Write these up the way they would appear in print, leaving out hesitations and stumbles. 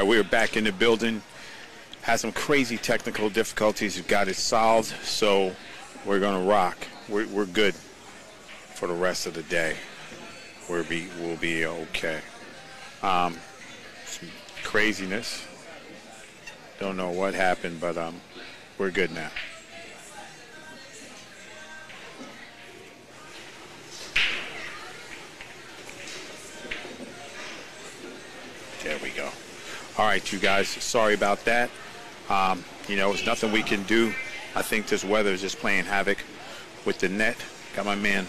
right, we're back in the building. Had some crazy technical difficulties. Got it solved, so we're going to rock. We're good for the rest of the day. We'll be okay. Some craziness. Don't know what happened, but we're good now. There we go. All right, you guys, sorry about that. You know, it's nothing we can do. I think this weather is just playing havoc with the net. Got my man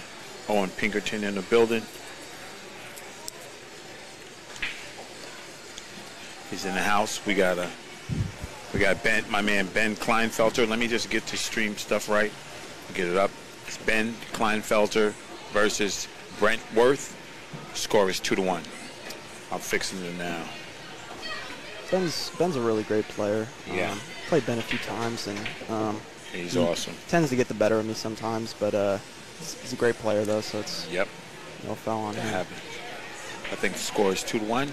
Owen Pinkerton in the building. He's in the house. We got Ben, my man Ben Kleinfelter. Let me just get the stream stuff right. Get it up. It's Ben Kleinfelter versus Brent Worth. Score is 2-1. I'm fixing it now. Ben's a really great player. Yeah. Played Ben a few times, and he's awesome. Tends to get the better of me sometimes, but he's a great player though, so it's no foul on him. I think the score is 2-1,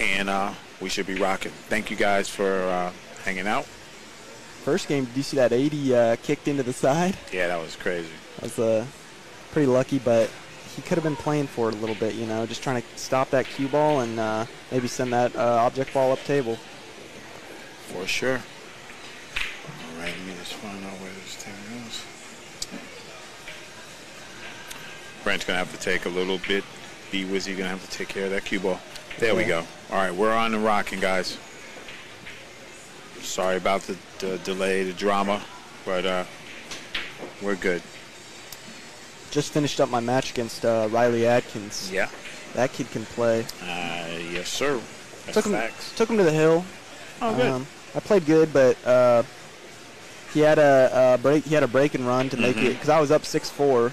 and we should be rocking. Thank you guys for hanging out. First game, did you see that 80 kicked into the side? Yeah, that was crazy. That was pretty lucky, but he could have been playing for it a little bit, you know, just trying to stop that cue ball and maybe send that object ball up table. For sure. All right, let me just find out where this thing goes. Brent's going to have to take a little bit. B-Wizzy going to have to take care of that cue ball. There we go. All right, we're on and rocking, guys. Sorry about the delay, the drama, but we're good. Just finished up my match against Riley Adkins. Yeah. That kid can play. Yes, sir. That's facts. Took him to the hill. Oh, good. I played good, but he had a break. He had a break and run to make it because I was up 6-4.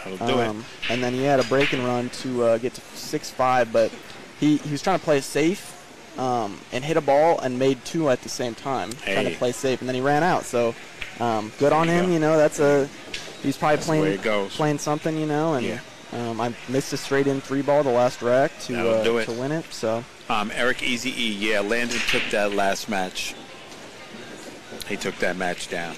That'll do it. And then he had a break and run to get to 6-5, but he was trying to play safe and hit a ball and made two at the same time, trying to play safe, and then he ran out. So good on him. You know, he's probably playing something. You know, and I missed a straight in 3-ball the last rack to win it. So. Eric Easy E, yeah, Landon took that last match. He took that match down.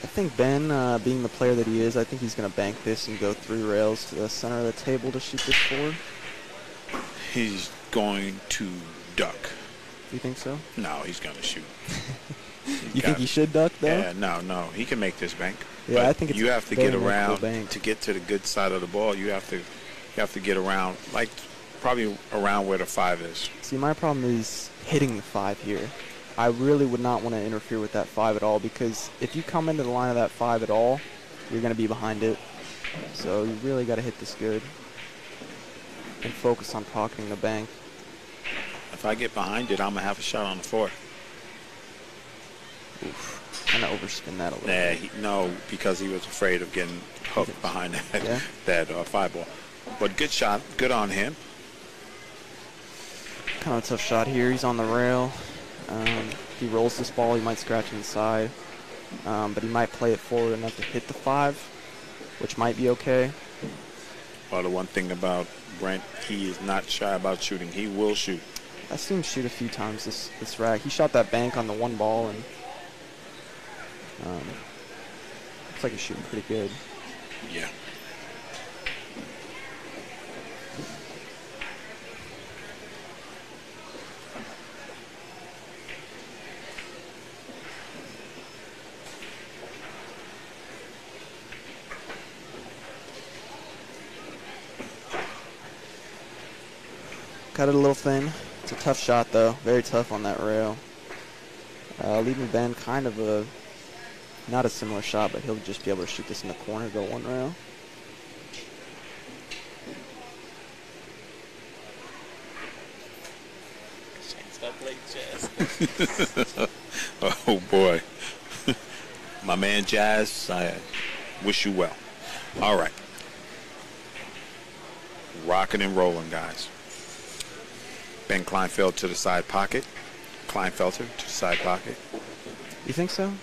I think Ben, being the player that he is, I think he's going to bank this and go 3 rails to the center of the table to shoot this 4. He's going to duck. You think so? No, he's going to shoot. You think he should duck, though? Yeah, no. He can make this bank. Yeah, but I think it's you have to get around bank. to get to the good side of the ball. You have to get around, like probably around where the 5 is. See, my problem is hitting the 5 here. I really would not want to interfere with that 5 at all, because if you come into the line of that 5 at all, you're going to be behind it. So you really got to hit this good and focus on pocketing the bank. If I get behind it, I'm going to have a shot on the 4. Oof. Kind of overspin that a little bit. No, because he was afraid of getting hooked behind that 5 ball. But good shot. Good on him. Kind of a tough shot here. He's on the rail. If he rolls this ball, he might scratch inside. But he might play it forward enough to hit the 5, which might be okay. Well, the one thing about Brent, he is not shy about shooting. He will shoot. I've seen him shoot a few times this rack. He shot that bank on the 1 ball, and looks like he's shooting pretty good. Yeah. Cut it a little thin. It's a tough shot, though. Very tough on that rail. Leaving Ben kind of not a similar shot, but he'll just be able to shoot this in the corner, go 1 rail. Oh, boy. My man Jazz, I wish you well. All right. Rocking and rolling, guys. Ben Kleinfelter to the side pocket. Kleinfelter to the side pocket. You think so?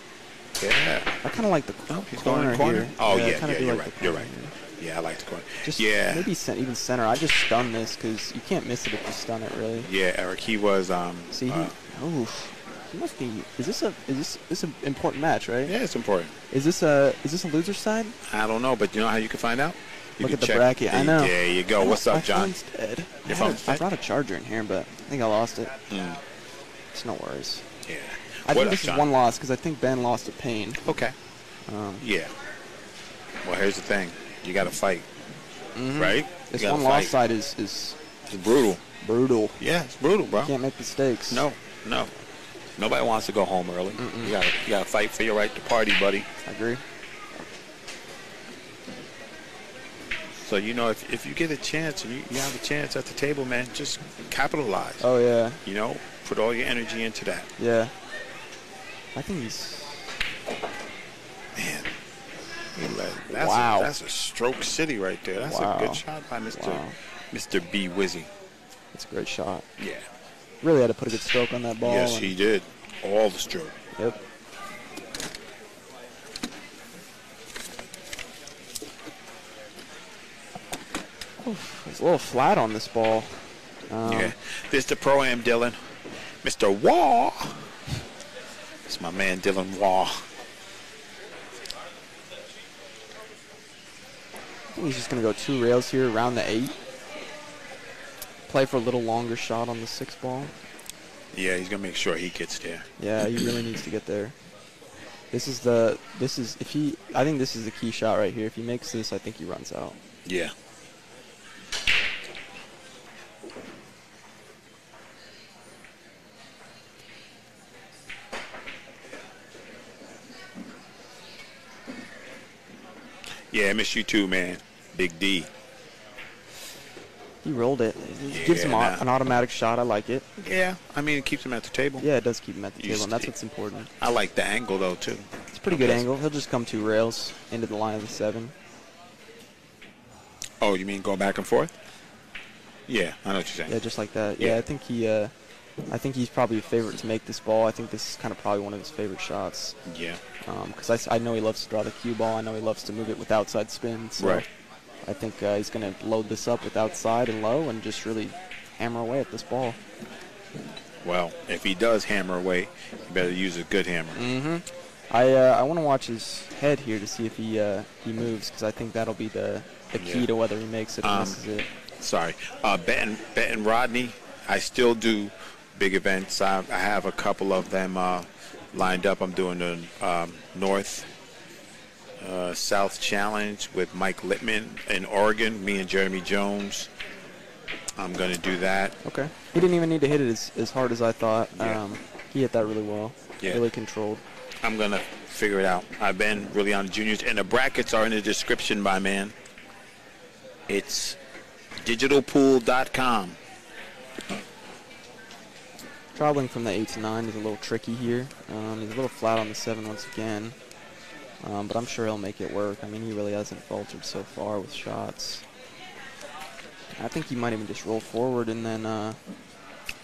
Yeah. I kind of like the He's corner, going corner? here. Oh, I yeah, kinda do you're like right. the You're corner right. here. Yeah, I like the corner. Just Yeah. maybe even center. I just stun this because you can't miss it if you stun it, really. Yeah, Eric, he was, See, he must be. Is this an important match, right? yeah, it's important. Is this a loser side? I don't know, but you know how you can find out? You Look can at the check. bracket. I know. There you go. What's up, My John? phone's dead. Your phone's I dead? brought a charger in here, but I think I lost it. Mm. It's no worries. Yeah. I What think up, this is John? one loss because I think Ben lost to Pain. Okay. Yeah. Well, here's the thing. You got to fight, right? This You gotta one loss fight. side is It's brutal. brutal. Yeah, it's brutal, bro. Can't make mistakes. No. Nobody wants to go home early. You gotta fight for your right to party, buddy. I agree. So, you know, if you get a chance and you have a chance at the table, man, just capitalize. Oh yeah, You know, put all your energy into that. yeah. I think he's. Man, Wow. That's a stroke city right there. That's Wow. a good shot by Wow. Mr. B. Wizzy. It's a great shot. Yeah. Really had to put a good stroke on that ball. Yes, and- he did. All the stroke. Yep. It's a little flat on this ball. Yeah. This the Pro-Am Dylan. Mr. Waugh. It's my man Dylan Waugh. I think he's just going to go 2 rails here around the 8. Play for a little longer shot on the 6 ball. Yeah, he's gonna make sure he gets there. Yeah, he really needs to get there. I think this is the key shot right here. If he makes this, I think he runs out. Yeah. Yeah, I miss you too, man. Big D. He rolled it. It gives him Yeah, nah. an automatic shot. I like it. Yeah, I mean, it keeps him at the table. Yeah, it does keep him at the You table, and that's stay- what's important. I like the angle, though, too. It's a pretty good angle. He'll just come 2 rails into the line of the 7. Oh, you mean going back and forth? Yeah, I know what you're saying. Yeah, just like that. Yeah. Yeah, I think he's probably a favorite to make this ball. I think this is kind of probably one of his favorite shots. Yeah. Because I know he loves to draw the cue ball. I know he loves to move it with outside spin. So Right. I think he's going to load this up with outside and low and just really hammer away at this ball. Well, if he does hammer away, you better use a good hammer. I want to watch his head here to see if he moves, because I think that'll be the key Yeah. to whether he makes it or misses it. Sorry. Betting Rodney, I still do big events. I have a couple of them lined up. I'm doing the North South Challenge with Mike Littman in Oregon, me and Jeremy Jones. I'm going to do that. Okay. He didn't even need to hit it as hard as I thought. Yeah. He hit that really well. Yeah. Really controlled. I'm going to figure it out. I've been really on the juniors, and the brackets are in the description, my man. It's digitalpool.com. Traveling from the 8 to 9 is a little tricky here. He's a little flat on the 7 once again. But I'm sure he'll make it work. I mean, he really hasn't faltered so far with shots. I think he might even just roll forward and then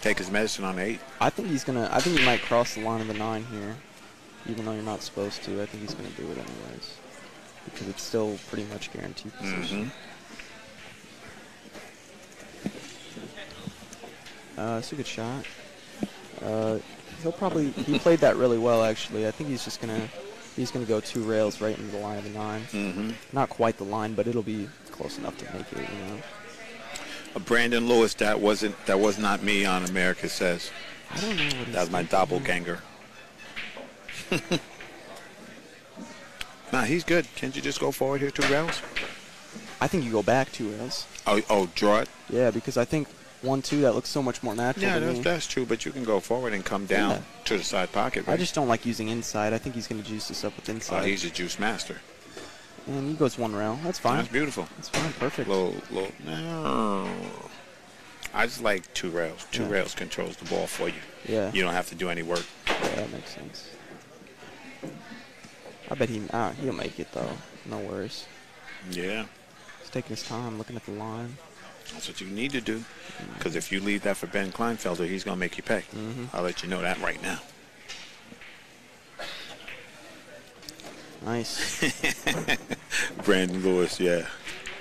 Take his medicine on 8. I think he might cross the line of the 9 here. Even though you're not supposed to, I think he's going to do it anyways. Because it's still pretty much guaranteed position. It's a good shot. He played that really well, actually. I think he's gonna go 2 rails right into the line of the 9. Not quite the line, but it'll be close enough to make it, you know. Brandon Lewis, that was not me on America Says. I don't know what he's That was my thinking. doppelganger. Nah, he's good. Can't you just go forward here 2 rails? I think you go back 2 rails. Oh, draw it? Yeah, because I think 1-2, that looks so much more natural Yeah, to me. that's true, but you can go forward and come down Yeah. to the side pocket. Right? I just don't like using inside. I think he's going to juice this up with Oh, inside. he's a juice master. And he goes 1 rail. That's fine. That's beautiful. That's fine. Perfect. No. I just like 2 rails. 2 Yeah. rails controls the ball for you. Yeah. You don't have to do any work. Yeah, that makes sense. I bet he'll make it, though. No worries. Yeah, He's taking his time, looking at the line. that's what you need to do. Because if you leave that for Ben Kleinfelter, he's going to make you pay. I'll let you know that right now. Nice. Brandon Lewis, yeah.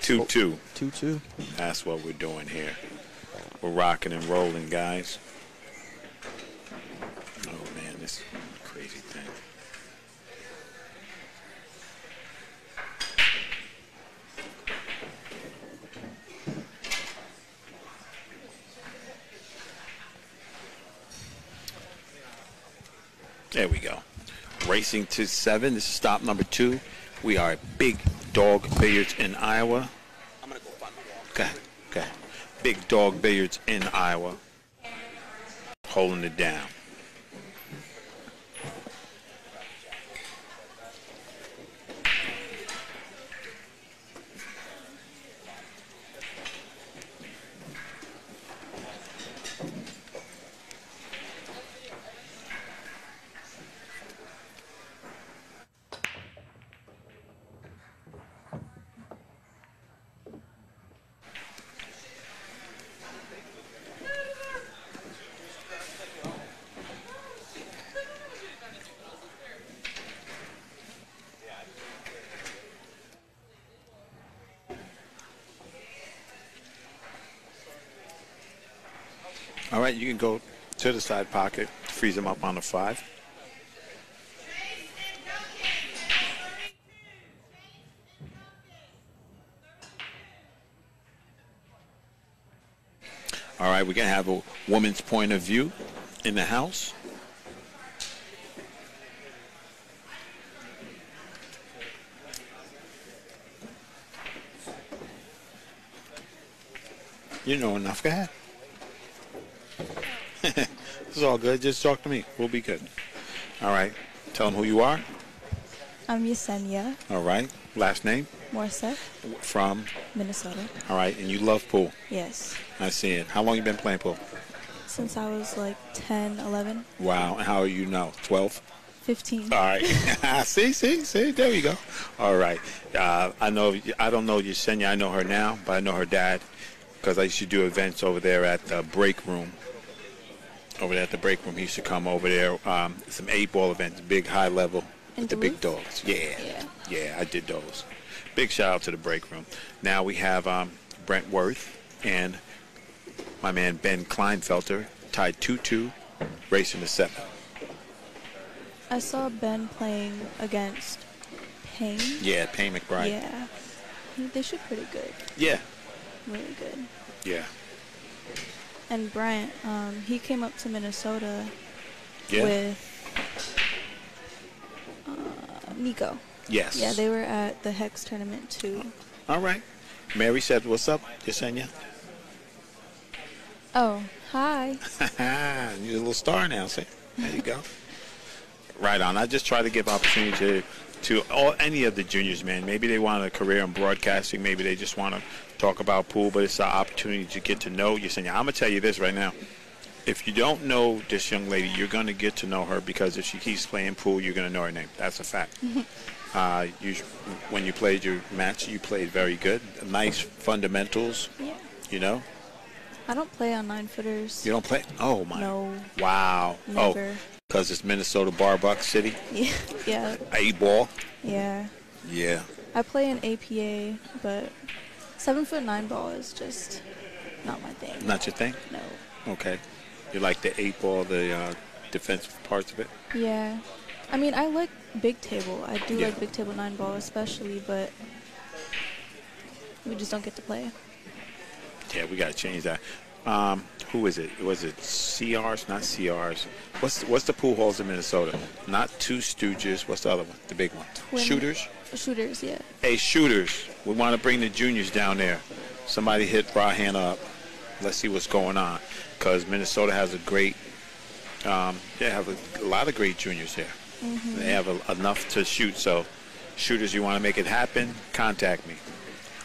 2-2. 2-2. That's what we're doing here. We're rocking and rolling, guys. Oh, man, this crazy thing. There we go. Racing to 7. This is stop number 2. We are at Big Dog Billiards in Iowa. I'm going to go find my wall. Okay. Big Dog Billiards in Iowa. Holding it down. All right, you can go to the side pocket, freeze them up on the 5. All right, we're going to have a woman's point of view in the house. You know enough. Go ahead. It's all good. Just talk to me. We'll be good. All right. Tell them who you are. I'm Yesenia All right. Last name? Morse, From? Minnesota. All right. And you love pool. Yes. I see it. How long you been playing pool? Since I was like 10, 11, Wow. And how are you now? 12? 15. All right. see. There we go. All right. I don't know Yesenia. I know her now, but I know her dad because I used to do events over there at the break room. Over there at the break room, he used to come over there. Some 8-ball events, big high level with the big dogs. Yeah, I did those. Big shout out to the break room. Now we have Brent Worth and my man Ben Kleinfelter tied 2-2, racing to 7. I saw Ben playing against Payne. Yeah, Payne McBride. Yeah. They shoot pretty good. Yeah. Really good. Yeah. And Brent, he came up to Minnesota Yeah. with Nico. Yes. Yeah, they were at the Hex tournament too. All right. Mary said, "What's up, Yesenia?" Oh, hi. You're a little star now, see? There you go. Right on. I just try to give opportunity to any of the juniors, man. Maybe they want a career in broadcasting. Maybe they just want to talk about pool, but it's an opportunity to get to know Yesenia. I'm going to tell you this right now. If you don't know this young lady, you're going to get to know her because if she keeps playing pool, you're going to know her name. That's a fact. When you played your match, you played very good. Nice fundamentals, Yeah. you know. I don't play on 9-footers. You don't play? Oh, my. No. Wow. Never. Oh, because it's Minnesota Barbuck City? Yeah. 8-ball? Yeah. Yeah. I play in APA, but 7-foot 9-ball is just not my thing. Not your thing? No. Okay. You like the 8-ball, the defensive parts of it? Yeah. I mean, I like big table. I do Yeah. like big table 9-ball especially, but we just don't get to play. Yeah, we got to change that. Who is it? Was it CRs? Not CRs. What's the pool halls in Minnesota? Not Two Stooges. What's the other one? The big one? Shooters? Shooters, yeah. Hey, Shooters. We want to bring the juniors down there. Somebody hit Rahan up. Let's see what's going on. Because Minnesota has a great, they have a lot of great juniors here. Mm-hmm. They have enough to shoot. So, Shooters, you want to make it happen? Contact me.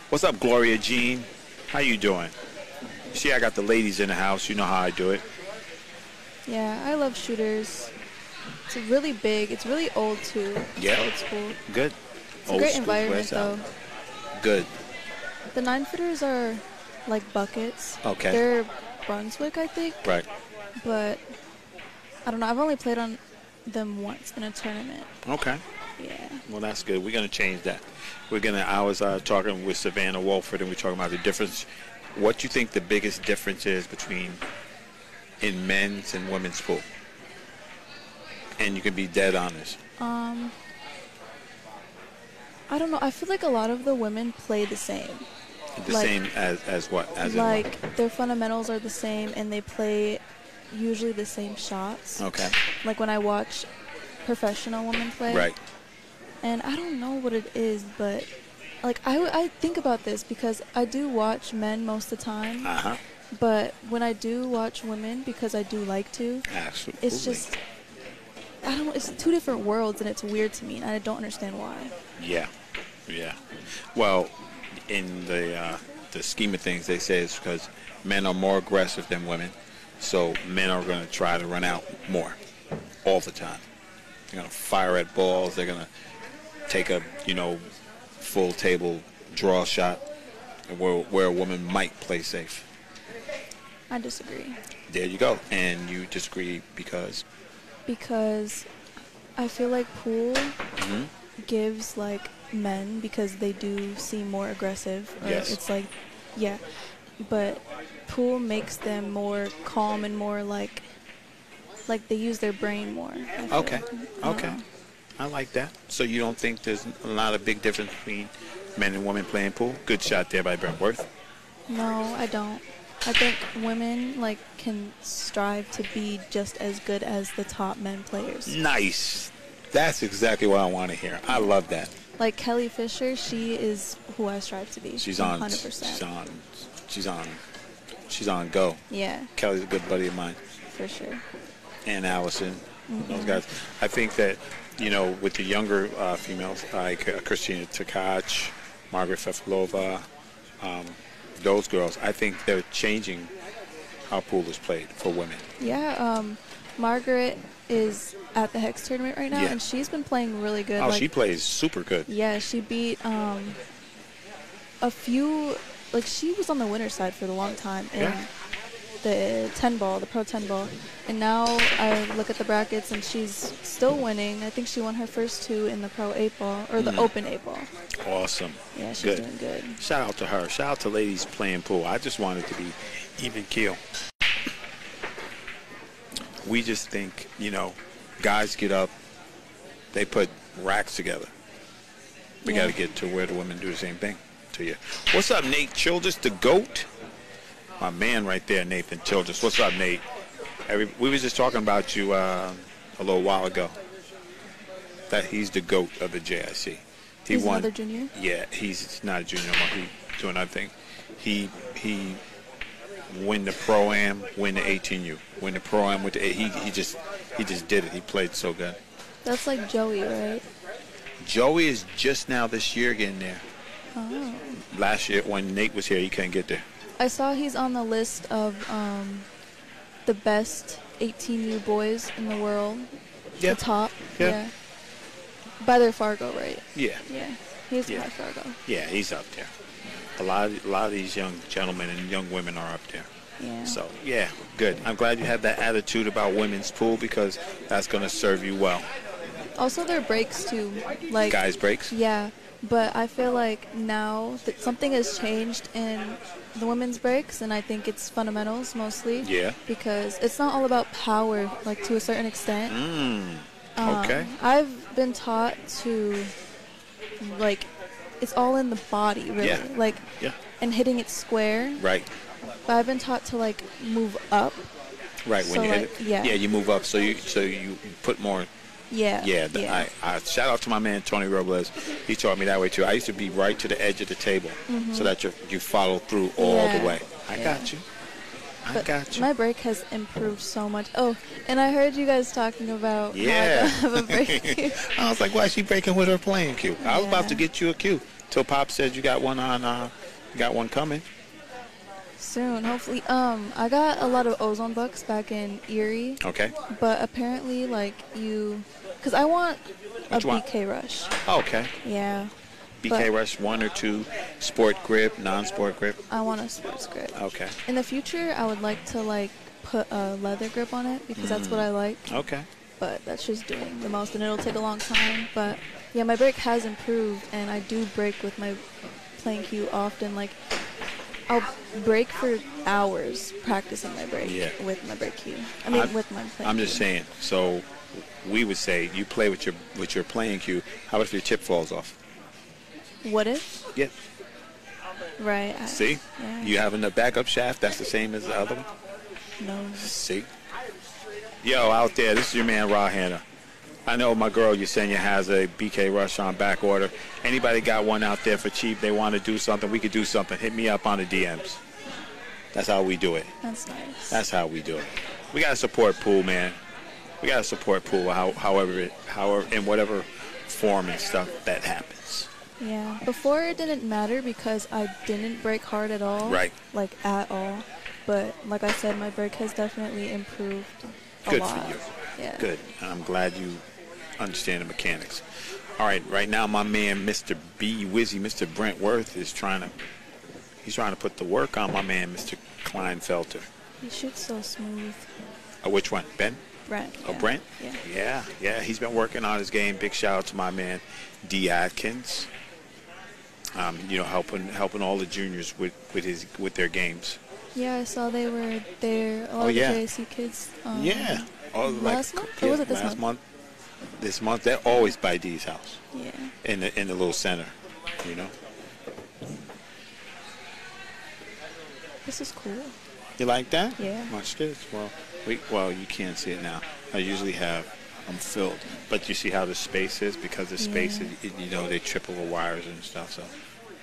What's up, Gloria Jean? How you doing? See, I got the ladies in the house. You know how I do it. Yeah, I love shooters. It's really big. It's really old, too. It's Yeah. old school. Good. It's a great environment, though. Good. The 9-footers are like buckets. Okay. They're Brunswick, I think. Right. But I don't know. I've only played on them once in a tournament. Okay. Yeah. Well, that's good. We're going to change that. I was talking with Savannah Wolford, and we're talking about the difference. What do you think the biggest difference is between in men's and women's pool? And you can be dead honest. I don't know. I feel like a lot of the women play the same. The same as what? As like in what? their fundamentals are the same, and they play usually the same shots. Okay. Like when I watch professional women play. Right. And I don't know what it is, but like I think about this because I do watch men most of the time. Uh-huh. But when I do watch women, because I do like to, Absolutely. it's just, I don't know, it's two different worlds, and it's weird to me, and I don't understand why. Yeah. Well, in the scheme of things, they say it's because men are more aggressive than women, so men are going to try to run out more all the time. They're going to fire at balls. They're going to take a full table draw shot, where a woman might play safe. I disagree. There you go. And you disagree because? Because I feel like pool gives like men, because they do seem more aggressive. Or yes. It's like, yeah. But pool makes them more calm and more like they use their brain more. Okay. Okay. I like that. So you don't think there's a lot of big difference between men and women playing pool? Good shot there by Brent. No, I don't. I think women can strive to be just as good as the top men players. Nice. That's exactly what I want to hear. I love that. Like Kelly Fisher, she is who I strive to be. She's on 100%. She's on go. Yeah. Kelly's a good buddy of mine. For sure. And Allison, those guys. I think that, with the younger females like Christina Tkach, Margaret Fefilova, those girls, I think they're changing how pool is played for women. Yeah, Margaret is at the Hex tournament right now, Yeah. and she's been playing really good. Oh, she plays super good. Yeah, she beat a few. She was on the winner's side for a long time in the 10 ball, the pro 10 ball, and now I look at the brackets and she's still winning. I think she won her first two in the pro 8 ball or the open 8 ball. Awesome. Yeah, she's doing good. Shout out to her. Shout out to ladies playing pool. I just want it to be even keel. We just think, guys get up, they put racks together. We got to get to where the women do the same thing to you. What's up, Nate Childress, the GOAT? My man right there, Nathan Childress. What's up, Nate? We was just talking about you a little while ago. That he's the GOAT of the JIC. He's won. Another junior? Yeah, he's not a junior anymore. He's doing other thing. He win the Pro-Am, win the 18U. Win the Pro-Am with the he just did it. He played so good. That's like Joey, right? Joey is just now this year getting there. Oh. Last year when Nate was here, he couldn't get there. I saw he's on the list of the best 18U boys in the world. Yeah. The top. Yeah. By their Fargo, right? Yeah. Yeah. He's by Fargo. Yeah, he's up there. A lot of these young gentlemen and young women are up there. Yeah. So, yeah, good. I'm glad you have that attitude about women's pool because that's going to serve you well. Also, their breaks, too. Guys' breaks? Yeah. But I feel like now that something has changed in the women's breaks, and I think it's fundamentals mostly. Yeah. Because it's not all about power, to a certain extent. Okay. I've been taught to, it's all in the body, really. Yeah. And hitting it square. Right. But I've been taught to, move up. Right, when you hit it. Yeah. Yeah, you move up so you put more. Yeah. Yeah. I shout out to my man Tony Robles. He taught me that way too. I used to be right to the edge of the table so that you follow through all the way. I got you. My break has improved so much. Oh, and I heard you guys talking about how I don't have a break cue. I was like, why is she breaking with her playing cue? I was about to get you a cue till Pop said you got one coming. Soon, hopefully. I got a lot of ozone bucks back in Erie. Okay. But apparently, because I want Which one? BK Rush. Oh, okay. Yeah. BK Rush 1 or 2, sport grip, non-sport grip? I want a sports grip. Okay. In the future, I would like to put a leather grip on it because that's what I like. Okay. But that's just doing the most, and it'll take a long time. But Yeah, my break has improved, and I do break with my playing cue often. Like, I'll break for hours practicing my break with my break cue. I mean, with my playing I'm just cue. saying. So we would say you play with your playing cue. How about if your chip falls off? What if? Yeah. Right. See? Yeah. You having the backup shaft that's the same as the other one? No. See? Yo, out there, this is your man, Raw Hanna. I know my girl Yesenia has a BK Rush on back order. Anybody got one out there for cheap? They want to do something? We could do something. Hit me up on the DMs. That's how we do it. That's nice. That's how we do it. We got to support Pool, man. We got to support Pool however, in whatever form and stuff that happens. Yeah. Before it didn't matter because I didn't break hard at all. Right. Like, at all. But, like I said, my break has definitely improved a Good lot. for you. Yeah. Good. I'm glad you understand the mechanics. All right now my man Mr. B Wizzy, Mr. Brent Worth is trying to put the work on my man Mr. Kleinfelter. He shoots so smooth. Oh, which one? Ben? Brent. Oh, Yeah. Brent? Yeah. Yeah. He's been working on his game. Big shout out to my man D Atkins. Helping all the juniors with their games. Yeah, I saw they were there. A lot of the JSC kids. Yeah. Last month? Or was it this last month? This month, they're always by D's house. Yeah. In the little center, you know. This is cool. You like that? Yeah. Watch this. Well, you can't see it now. I usually have them filled, but you see how the space is because the space is, they trip over wires and stuff. So,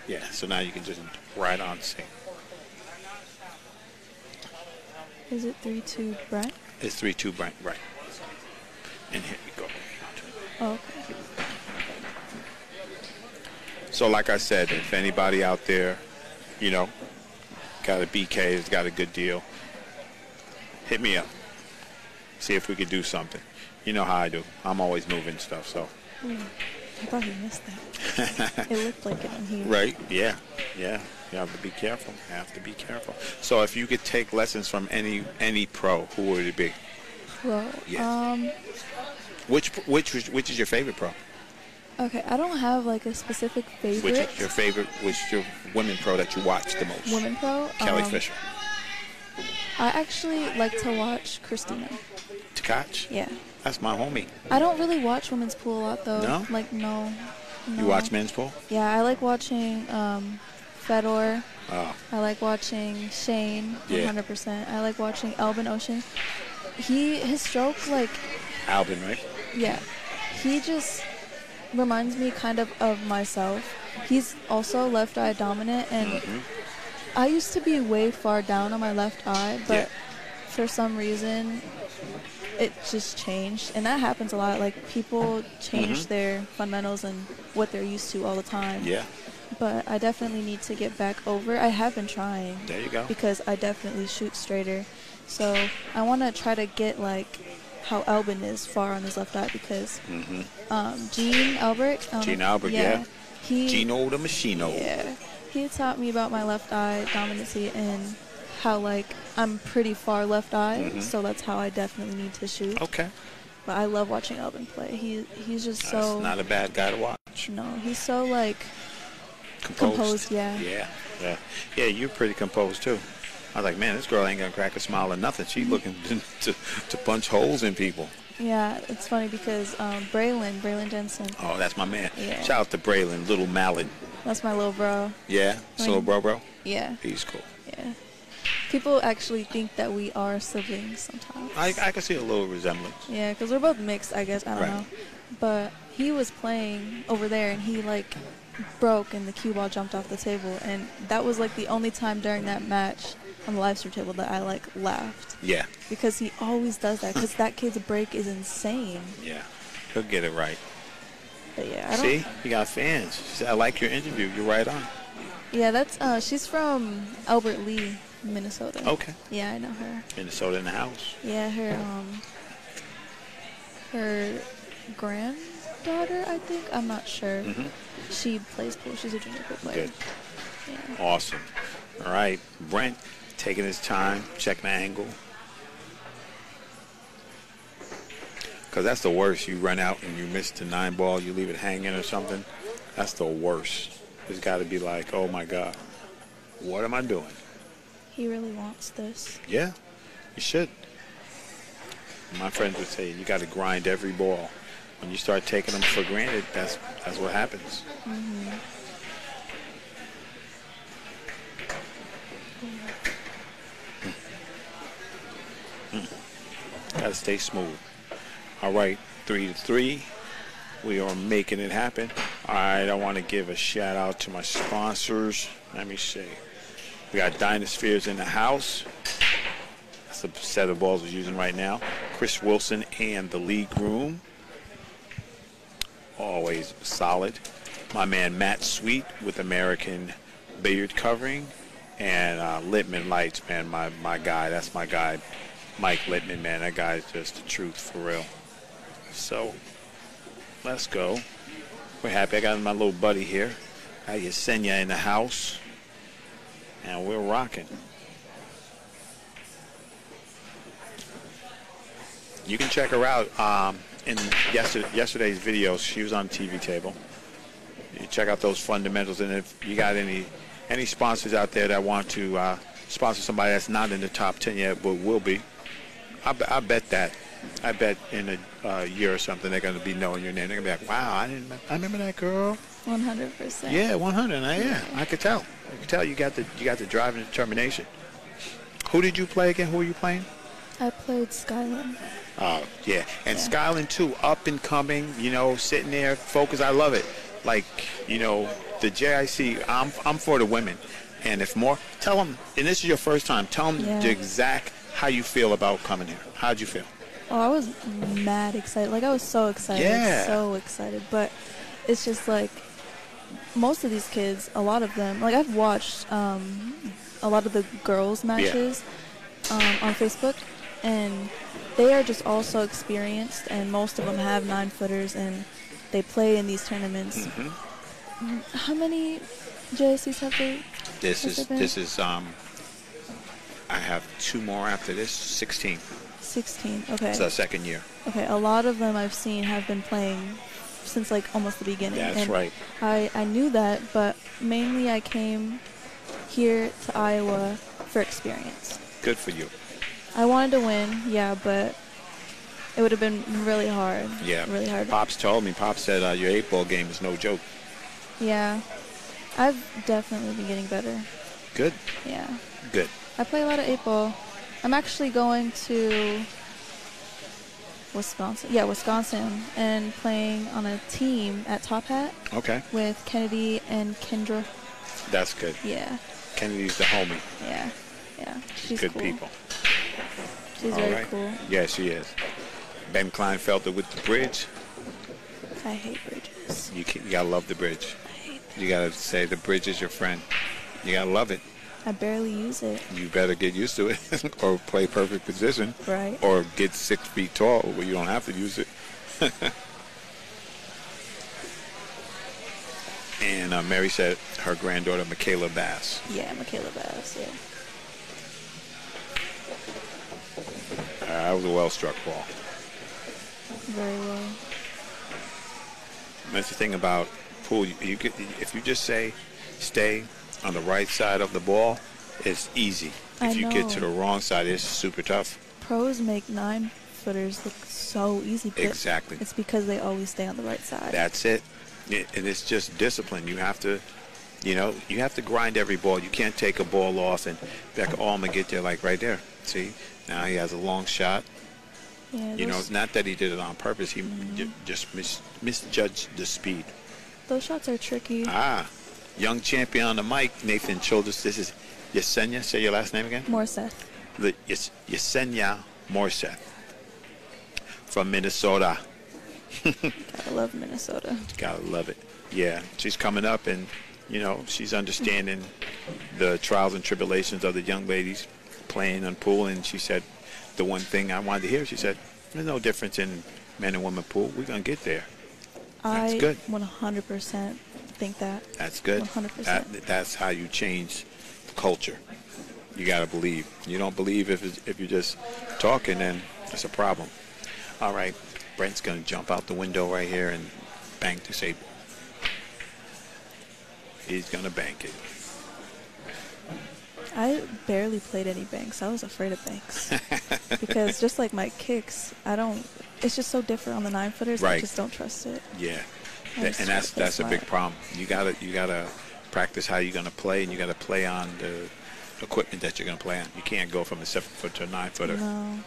yeah. So now you can just right on see. Is it 3-2 Brent? It's 3-2 Brent, right? And here we go. Oh, okay. So, like I said, if anybody out there, got a BK, has got a good deal, hit me up. See if we could do something. You know how I do. I'm always moving stuff, so. I thought he missed that. It looked like it on here. Right, yeah. You have to be careful. So if you could take lessons from any pro, who would it be? Pro? Yeah. Which is your favorite pro? Okay, I don't have like a specific favorite. Which is your women pro that you watch the most? Women pro? Kelly Fisher. I actually like to watch Christina. Tkach? Yeah. That's my homie. I don't really watch women's pool a lot though. No? Like, no. You watch men's pool? Yeah, I like watching Fedor. Oh. I like watching Shane, 100%. I like watching Albin Ocean. His stroke, like... Albin, right? Yeah. He just reminds me kind of myself. He's also left eye dominant, and I used to be way far down on my left eye, but for some reason it just changed. And that happens a lot. Like, people change their fundamentals and what they're used to all the time. Yeah. But I definitely need to get back over. I have been trying. There you go. Because I definitely shoot straighter. So I want to try to get, like, how Albin is far on his left eye because Gene Albert. Gene Albert, yeah. Gino the Machino. Yeah. He taught me about my left eye dominancy and how, like, I'm pretty far left eye. So that's how I definitely need to shoot. Okay. But I love watching Albin play. He's just so... That's not a bad guy to watch. No, he's so, like... Composed, yeah. Yeah, you're pretty composed, too. I was like, man, this girl ain't going to crack a smile or nothing. She's looking to punch holes in people. Yeah, it's funny because Braylon Jensen. Oh, that's my man. Yeah. Shout out to Braylon, little mallet. That's my little bro. Yeah? So bro? Yeah. He's cool. Yeah. People actually think that we are siblings sometimes. I can see a little resemblance. Yeah, because we're both mixed, I guess. I don't know. But he was playing over there, and he, like, broke, and the cue ball jumped off the table. And that was, like, the only time during that match on the live stream table that I, like, laughed. Yeah. Because he always does that, because that kid's break is insane. Yeah. He'll get it right. But, yeah, I don't... See? You got fans. She said, I like your interview. You're right on. Yeah, that's... she's from Albert Lee, Minnesota. Okay. Yeah, I know her. Minnesota in the house. Yeah, her granddaughter, I think. I'm not sure. She plays pool. She's a junior pool player. Good. Yeah. Awesome. All right. Brent taking his time, checking the angle. Because that's the worst. You run out and you miss the 9 ball, you leave it hanging or something. That's the worst. It's got to be like, oh my God, what am I doing? He really wants this. Yeah, you should. My friends would say you got to grind every ball. When you start taking them for granted, that's what happens. Mm-hmm. Got to stay smooth. All right, 3-3. We are making it happen. All right, I want to give a shout out to my sponsors. Let me see. We got Dynaspheres in the house. That's the set of balls we're using right now. Chris Wilson and the League Room. Always solid. My man Matt Sweet with American Billiard Covering. And Littman Lights, man, my guy. That's my guy, Mike Littman, man. That guy's just the truth for real. So, let's go. We're happy. I got my little buddy here. I got Yesenia in the house. And we're rocking. You can check her out in yesterday's videos. She was on the TV table. You check out those fundamentals. And if you got any sponsors out there that want to sponsor somebody that's not in the top 10 yet, but will be, I bet that. I bet in a year or something they're going to be knowing your name. They're going to be like, wow, I remember that girl. 100%. Yeah, 100. Yeah, I could tell. I could tell you got the drive and determination. Who did you play again? Who were you playing? I played Skyline. Oh, yeah. And Skyline, too, up and coming, sitting there, focused. I love it. Like, the JIC, I'm for the women. And if more, tell them, and this is your first time, tell them the exact how you feel about coming here. How'd you feel? Oh, I was mad excited. Like, I was so excited. Yeah. So excited. But it's just like, most of these kids, a lot of them, like I've watched a lot of the girls' matches on Facebook, and they are just all so experienced, and most of them have 9-footers, and they play in these tournaments. Mm-hmm. How many JSCs have they? This is I have 2 more after this, 16. 16, okay. It's our second year. Okay, a lot of them I've seen have been playing since like almost the beginning. That's and right. I knew that, but mainly I came here to Iowa for experience. Good for you. I wanted to win, but it would have been really hard. Yeah. Really hard. Pops told me. Pops said your 8-ball game is no joke. Yeah. I've definitely been getting better. Good. Yeah. Good. I play a lot of 8-ball. I'm actually going to Wisconsin. Yeah, Wisconsin, and playing on a team at Top Hat. Okay. With Kennedy and Kendra. That's good. Yeah. Kennedy's the homie. Yeah. She's good cool. people. She's All very right. cool. Yeah, she is. Ben Kleinfelter with the bridge. I hate bridges. You gotta love the bridge. I hate them. You gotta say the bridge is your friend. You gotta love it. I barely use it. You better get used to it, or play perfect position, Right. or get 6 feet tall where you don't have to use it. And Mary said her granddaughter Michaela Bass. Yeah, Michaela Bass, yeah. That was a well-struck ball. Very well. That's the thing about pool. You get, if you just say stay on the right side of the ball, it's easy. I If you get to know. the wrong side, it's super tough. Pros make 9-footers look so easy. But Exactly. It's because they always stay on the right side. That's it. And it's just discipline. You have to, you have to grind every ball. You can't take a ball off and be like, oh, I'm going to get there like right there. See, now he has a long shot. Yeah, It's not that he did it on purpose. He just misjudged the speed. those shots are tricky. Young champion on the mic, Nathan Childress. This is Yesenia. Say your last name again. Morseth. Yesenia Morseth from Minnesota. Gotta love Minnesota. Gotta love it. Yeah, she's coming up, and she's understanding the trials and tribulations of the young ladies playing on pool. And she said, the one thing I wanted to hear, she said, there's no difference in men and women pool. We're gonna get there. That's good. 100% think that. That's good. 100%. That's how you change culture. You gotta believe. You don't believe if you're just talking, then it's a problem. All right. Brent's going to jump out the window right here and bank this 8 ball. He's going to bank it. I barely played any banks. I was afraid of banks. Because just like my kicks, it's just so different on the 9-footers. Right. I just don't trust it. Yeah. And that's a big problem. You gotta practice how you're going to play, and you got to play on the equipment that you're going to play on. You can't go from a 7-foot to a 9-footer. No.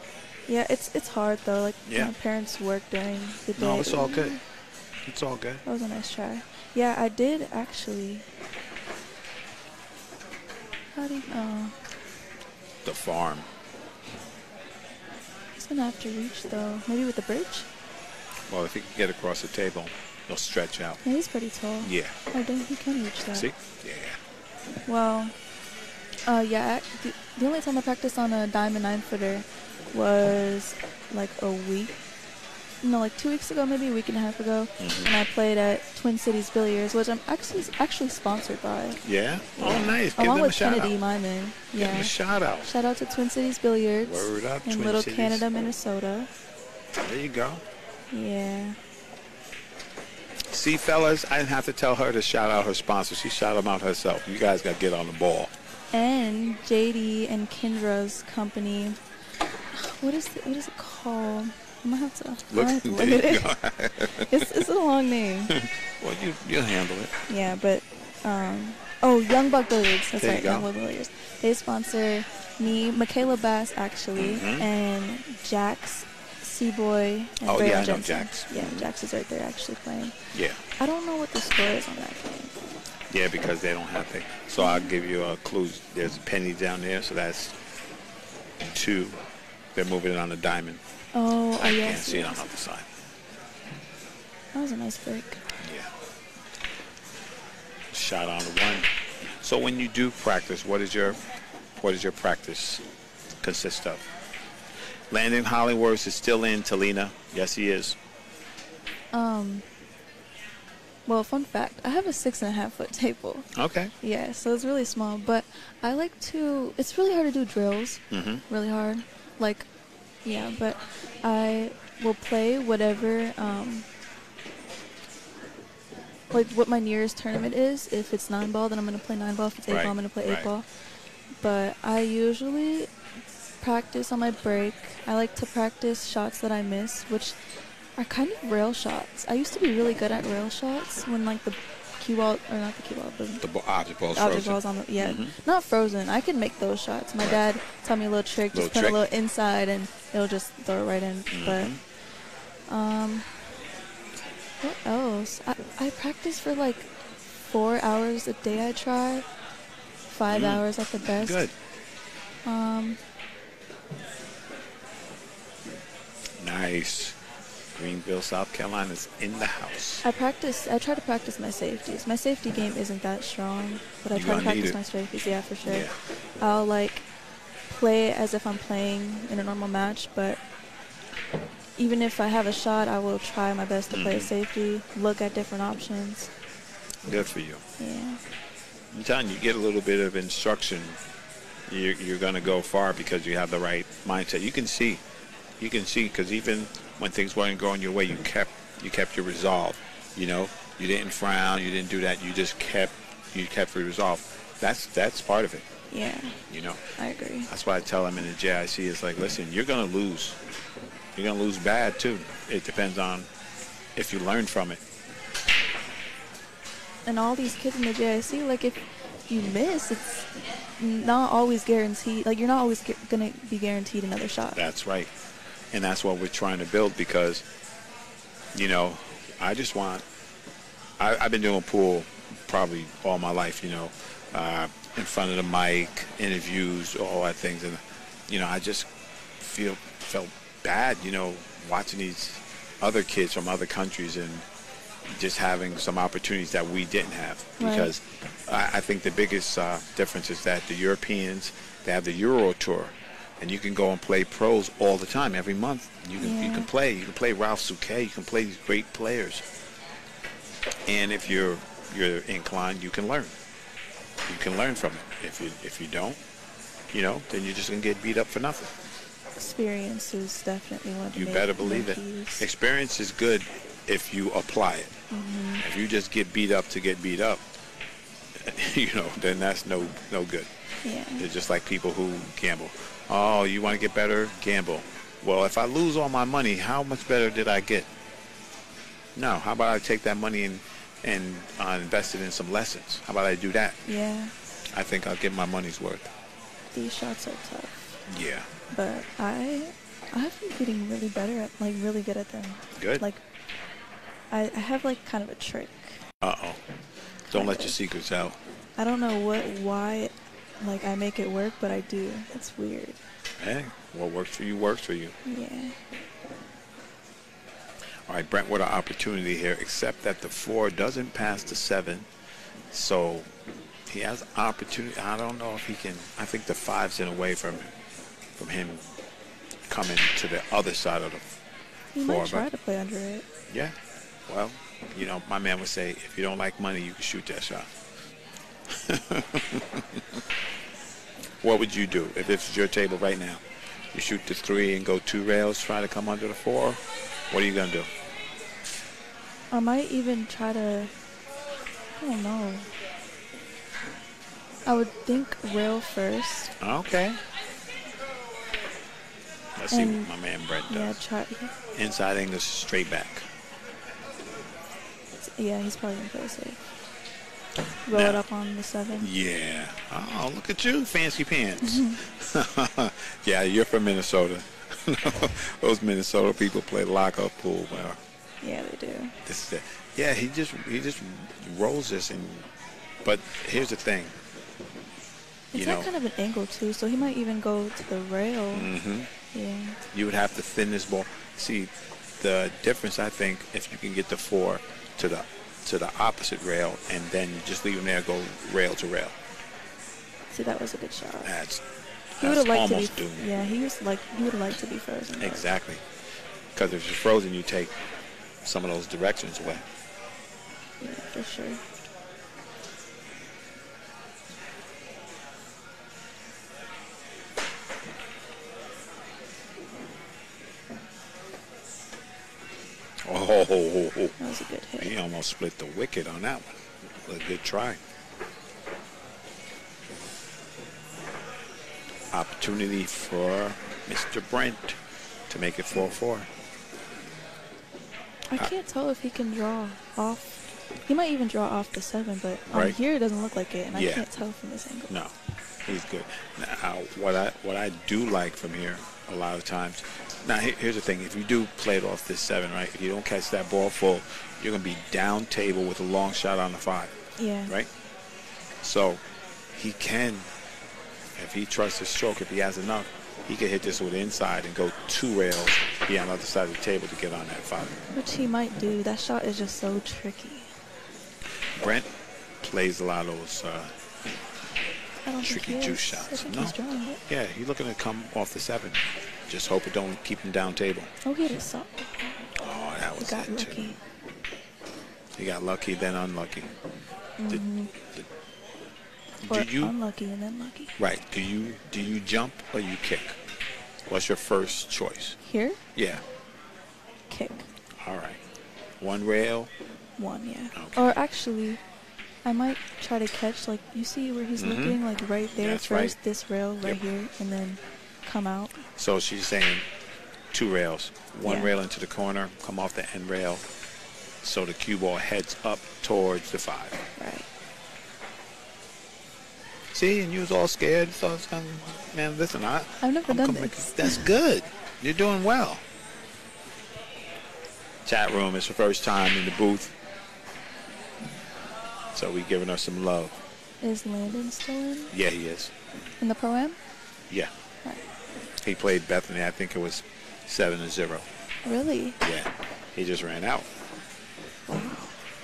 Yeah, it's hard though. Like my parents work during the day. No, it's all good. It's all good. That was a nice try. Yeah, I did actually. How do you know? The farm. He's gonna have to reach though. Maybe with the bridge. Well, if he can get across the table, he'll stretch out. Yeah, he's pretty tall. Yeah. Oh, dang, he can reach that. See? Yeah. Well, yeah. The only time I practiced on a diamond 9-footer was like a week. No, like 2 weeks ago, maybe a week and a half ago, and I played at Twin Cities Billiards, which I'm actually sponsored by. Yeah? Oh, nice. Give Along them a with shout Kennedy, out. my man. Give Yeah. them a shout out. Shout out to Twin Cities Billiards Word up, in Twin Little Cities. Canada, Minnesota. There you go. Yeah. See, fellas, I didn't have to tell her to shout out her sponsor. She shouted them out herself. You guys got to get on the ball. And JD and Kendra's company. What is it called? I'm gonna have to Look at there you it. go. It's a long name. Well, you'll handle it. Yeah, but Young Buck Billiards. That's There you right, go. Young Buck Billiards. They sponsor me, Michaela Bass actually, and Jax, Seaboy, and Oh, Braille yeah, I know Jensen. Jax. Yeah, Jax is right there actually playing. Yeah. I don't know what the score is on that game. Yeah, because they don't have to. So I'll give you a clue. There's a penny down there, so that's 2. They're moving it on the diamond. Oh, I yes. can't see it on the other side. That was a nice break. Yeah. Shot on the 1. So when you do practice, what does your practice consist of? Landon Hollingworth is still in Talina. Yes, he is. Well, fun fact, I have a 6.5-foot table. Okay. Yeah, so it's really small, but I like to, it's really hard to do drills. Really hard. Like, yeah, but I will play whatever, like what my nearest tournament is. If it's 9-ball, then I'm going to play 9-ball. If it's 8-ball, I'm going to play 8-ball. But I usually practice on my break. I like to practice shots that I miss, which are kind of rail shots. I used to be really good at rail shots when like the cue ball, or not the cue ball, but The object ball's object frozen. balls on the, not frozen. I can make those shots. My dad taught me a little trick, just put trick. a little inside and it'll just throw it right in. But what else? I practice for like 4 hours a day. I try 5 hours at the best. Good. Nice. Greenville, South Carolina is in the house. I try to practice my safeties. My safety game isn't that strong, but I You're try to gonna need practice it. my safeties. Yeah, for sure. Yeah. I'll like play as if I'm playing in a normal match, but even if I have a shot, I will try my best to play a safety, look at different options. Good for you. Yeah. I'm telling you, you get a little bit of instruction, you're going to go far because you have the right mindset. You can see because even when things weren't going your way, you kept your resolve. You know, you didn't frown, you didn't do that. You just kept your resolve. That's part of it. Yeah. You know, I agree. that's why I tell them in the JIC, it's like, listen, you're going to lose. You're going to lose bad too. It depends on if you learn from it. And all these kids in the JIC, like if you miss, it's not always guaranteed. Like you're not always gonna be guaranteed another shot. That's right. And that's what we're trying to build because, you know, I've been doing pool probably all my life, you know, in front of the mic, interviews, all that things. And, you know, I just felt bad, you know, watching these other kids from other countries and just having some opportunities that we didn't have. Right. Because I think the biggest difference is that the Europeans, they have the Euro Tour. And you can go and play pros all the time, every month. You can play Ralph Souquet. You can play these great players. And if you're inclined, you can learn. You can learn from it. If you don't, you know, then you're just gonna get beat up for nothing. experience is definitely one of the You main better believe it. keys. Experience is good if you apply it. If you just get beat up to get beat up, then that's no good. Yeah. It's just like people who gamble. Oh, you want to get better? Gamble. Well, if I lose all my money, how much better did I get? No. How about I take that money and invest it in some lessons? How about I do that? Yeah. I think I'll get my money's worth. These shots are tough. Yeah. But I've been getting really better at, like, really good at them. Good. Like, I have, like, kind of a trick. Uh-oh. Don't let your secrets out. I don't know why, like, I make it work, but I do. It's weird. Hey, what works for you works for you. Yeah. All right, Brent, what an opportunity here, except that the 4 doesn't pass the 7. So he has opportunity. I don't know if he can. I think the 5's in a way from him coming to the other side of the 4. He might try to play under it. Yeah. Well, my man would say, if you don't like money, you can shoot that shot. What would you do if this is your table right now? You shoot the 3 and go 2 rails, try to come under the 4. What are you going to do? I might even try to, I don't know. I would think rail first. Okay. Let's see what my man Brent does. Yeah, Inside English, straight back. Yeah, he's probably going to play safe. Roll it up on the 7. Yeah. Oh, look at you, fancy pants. Yeah, you're from Minnesota. Those Minnesota people play lockup pool. Well, yeah, they do. This is it. Yeah, he just rolls this, but here's the thing. It's not kind of an angle too, so he might even go to the rail. Mm-hmm. Yeah. You would have to thin this ball. See, the difference, I think, if you can get the 4 to the opposite rail, and then you just leave him there, go rail to rail. See, that was a good shot. That's almost doomed. Yeah, he would have liked to be frozen. Exactly. Because if you're frozen, you take some of those directions away. Yeah, for sure. Oh, that was a good hit. He almost split the wicket on that one. A good try. Opportunity for Mr. Brent to make it 4-4. I can't tell if he can draw off. He might even draw off the 7, but on Right. here it doesn't look like it, and I can't tell from this angle. No, he's good. Now, what I do like from here a lot of times. Now, here's the thing. If you do play it off this 7, right, if you don't catch that ball full, you're going to be down table with a long shot on the 5. Yeah. Right? So he can, if he trusts his stroke, if he has enough, he can hit this with inside and go 2 rails, be on the other side of the table to get on that 5. Which he might do. That shot is just so tricky. Brent plays a lot of those I don't tricky think he juice is. shots. I think No? he's drawing it. Yeah, he's looking to come off the 7. Just hope it don't keep him down table. Oh, he had a soft. Oh, that He was got it, lucky. too. He got lucky, then unlucky. Mm-hmm. Do you unlucky and then lucky. right? Do you jump or you kick? What's your first choice? Here? Yeah. Kick. All right. 1 rail. 1, yeah. Okay. Or actually, I might try to catch, like, you see where he's looking, like, right there That's first, right. this rail right Yep. here, and then come out. So she's saying 2 rails. 1 Yeah. rail into the corner, come off the end rail, so the cue ball heads up towards the 5. Right. See, and you was all scared. So it's kind of, man, listen, I've never done this. That's good. You're doing well. Chat room, it's the first time in the booth. So we giving her some love. Is Landon still in? Yeah, he is. In the Pro-Am? Yeah. Right. He played Bethany. I think it was 7-0. Really? Yeah. He just ran out.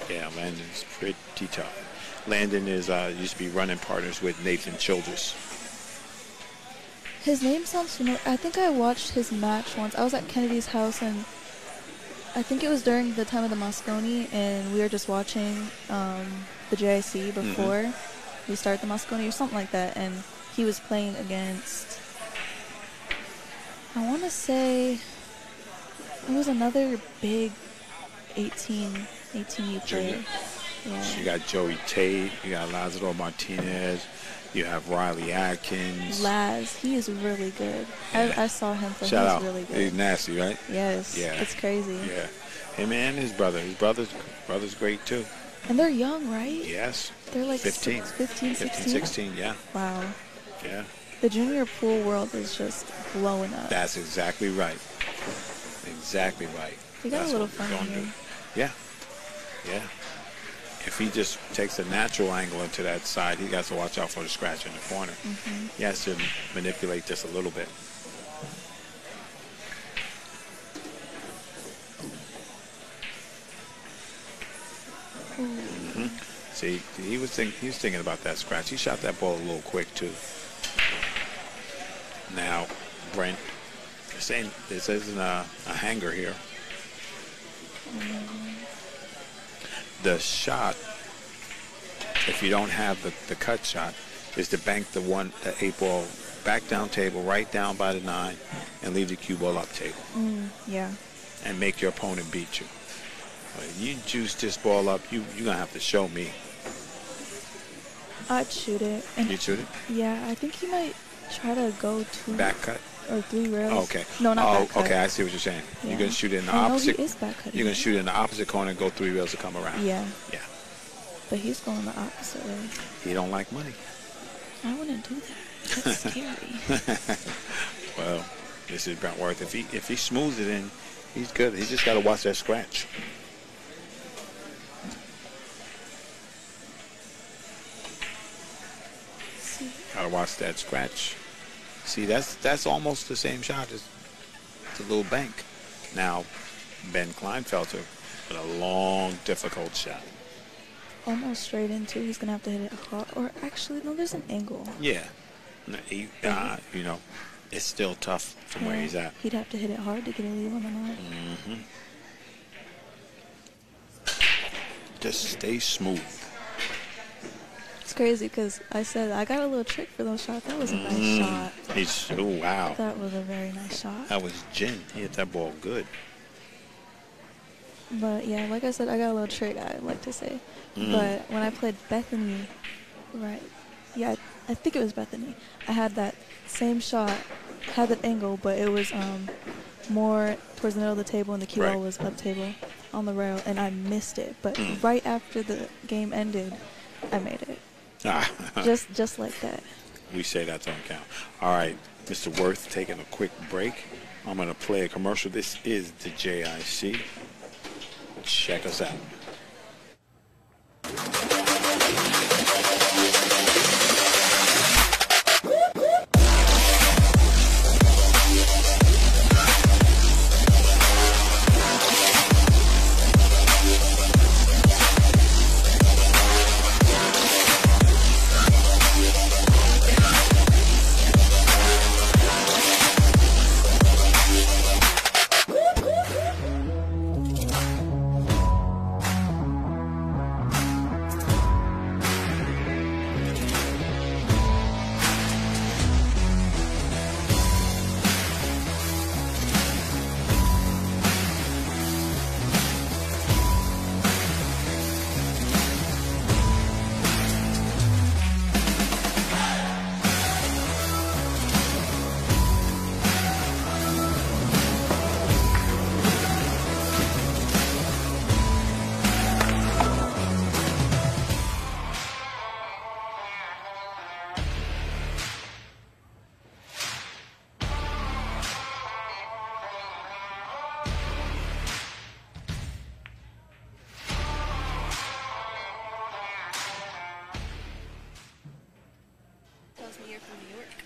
Yeah, Landon's pretty tough. Landon is used to be running partners with Nathan Childress. His name sounds familiar. I think I watched his match once. I was at Kennedy's house, and I think it was during the time of the Moscone, and we were just watching the JIC before we started the Moscone or something like that, and he was playing against I want to say it was another big 18U player. Yeah. So you got Joey Tate, you got Lazaro Martinez, you have Riley Atkins. Laz, he is really good. Yeah. I saw him play. Shout He's out. really good. He's nasty, right? Yes. Yeah. It's crazy. Yeah. Him and his brother. His brother's great too. And they're young, right? Yes. They're like 15, 16. 16, yeah. Wow. Yeah. The junior pool world is just blowing up. That's exactly right. Exactly right. You got That's a little what we're fun in gonna here. do. Yeah. Yeah. If he just takes a natural angle into that side, he got to watch out for the scratch in the corner. Mm-hmm. He has to manipulate just a little bit. Mm-hmm. See, he was thinking about that scratch. He shot that ball a little quick too. Now, Brent, saying this isn't a hanger here. The shot, if you don't have the cut shot, is to bank the 8 ball back down table, right down by the 9, and leave the cue ball up table. Yeah. And make your opponent beat you. You juice this ball up, you're going to have to show me. I'd shoot it. And You'd shoot it? yeah, I think he might try to go 2 Back cut? or 3 rails. Oh, okay. No, not back cut. Okay, I see what you're saying. Yeah. You're going to shoot it in the I know opposite. he is back cutting. You're going to shoot it in the opposite corner and go 3 rails to come around. Yeah. Yeah. But he's going the opposite way. He don't like money. I wouldn't do that. That's scary. Well, this is Brentworth. If he smooths it in, he's good. He just got to watch that scratch. See. Got to watch that scratch. See, that's almost the same shot as the little bank. Now, Ben Kleinfelter with a long, difficult shot. Almost straight into. He's going to have to hit it hard. Or actually, no, there's an angle. Yeah. You know, it's still tough from where he's at. He'd have to hit it hard to get a lead on the 9. Mm-hmm. Just stay smooth. It's crazy because I said I got a little trick for those shots. That was a nice shot. Oh, wow. That was a very nice shot. That was Jin. He hit that ball good. But yeah, like I said, I got a little trick, I like to say. But when I played Bethany, right? Yeah, I think it was Bethany. I had that same shot, had that angle, but it was more towards the middle of the table, and the cue ball was up table on the rail, and I missed it. But right after the game ended, I made it. just like that. We say that don't count. All right, Mr. Worth taking a quick break. I'm going to play a commercial. This is the JIC. Check us out.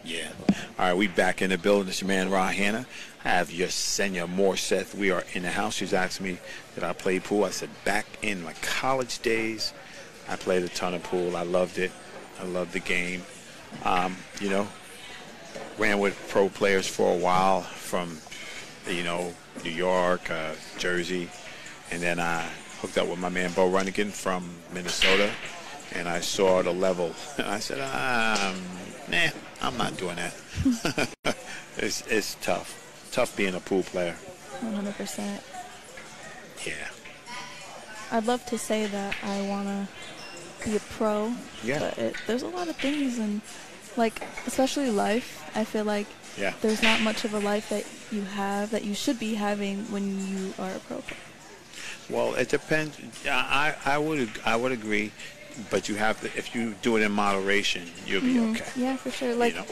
Yeah. All right, we back in the building. It's your man, Ron Hanna. I have Yesenia Morseth. We are in the house. She's asked me, did I play pool? I said, back in my college days, I played a ton of pool. I loved it. I loved the game. You know, ran with pro players for a while from, you know, New York, Jersey. And then I hooked up with my man, Bo Runnigan from Minnesota. And I saw the level. And I said, nah, I'm not doing that. It's tough. Tough being a pool player. 100%. Yeah. I'd love to say that I want to be a pro, Yeah. but there's a lot of things, and like especially life. I feel like there's not much of a life that you have that you should be having when you are a pro player. Well, it depends. I would agree, but you have to. If you do it in moderation, you'll be okay. Yeah, for sure. Like You know?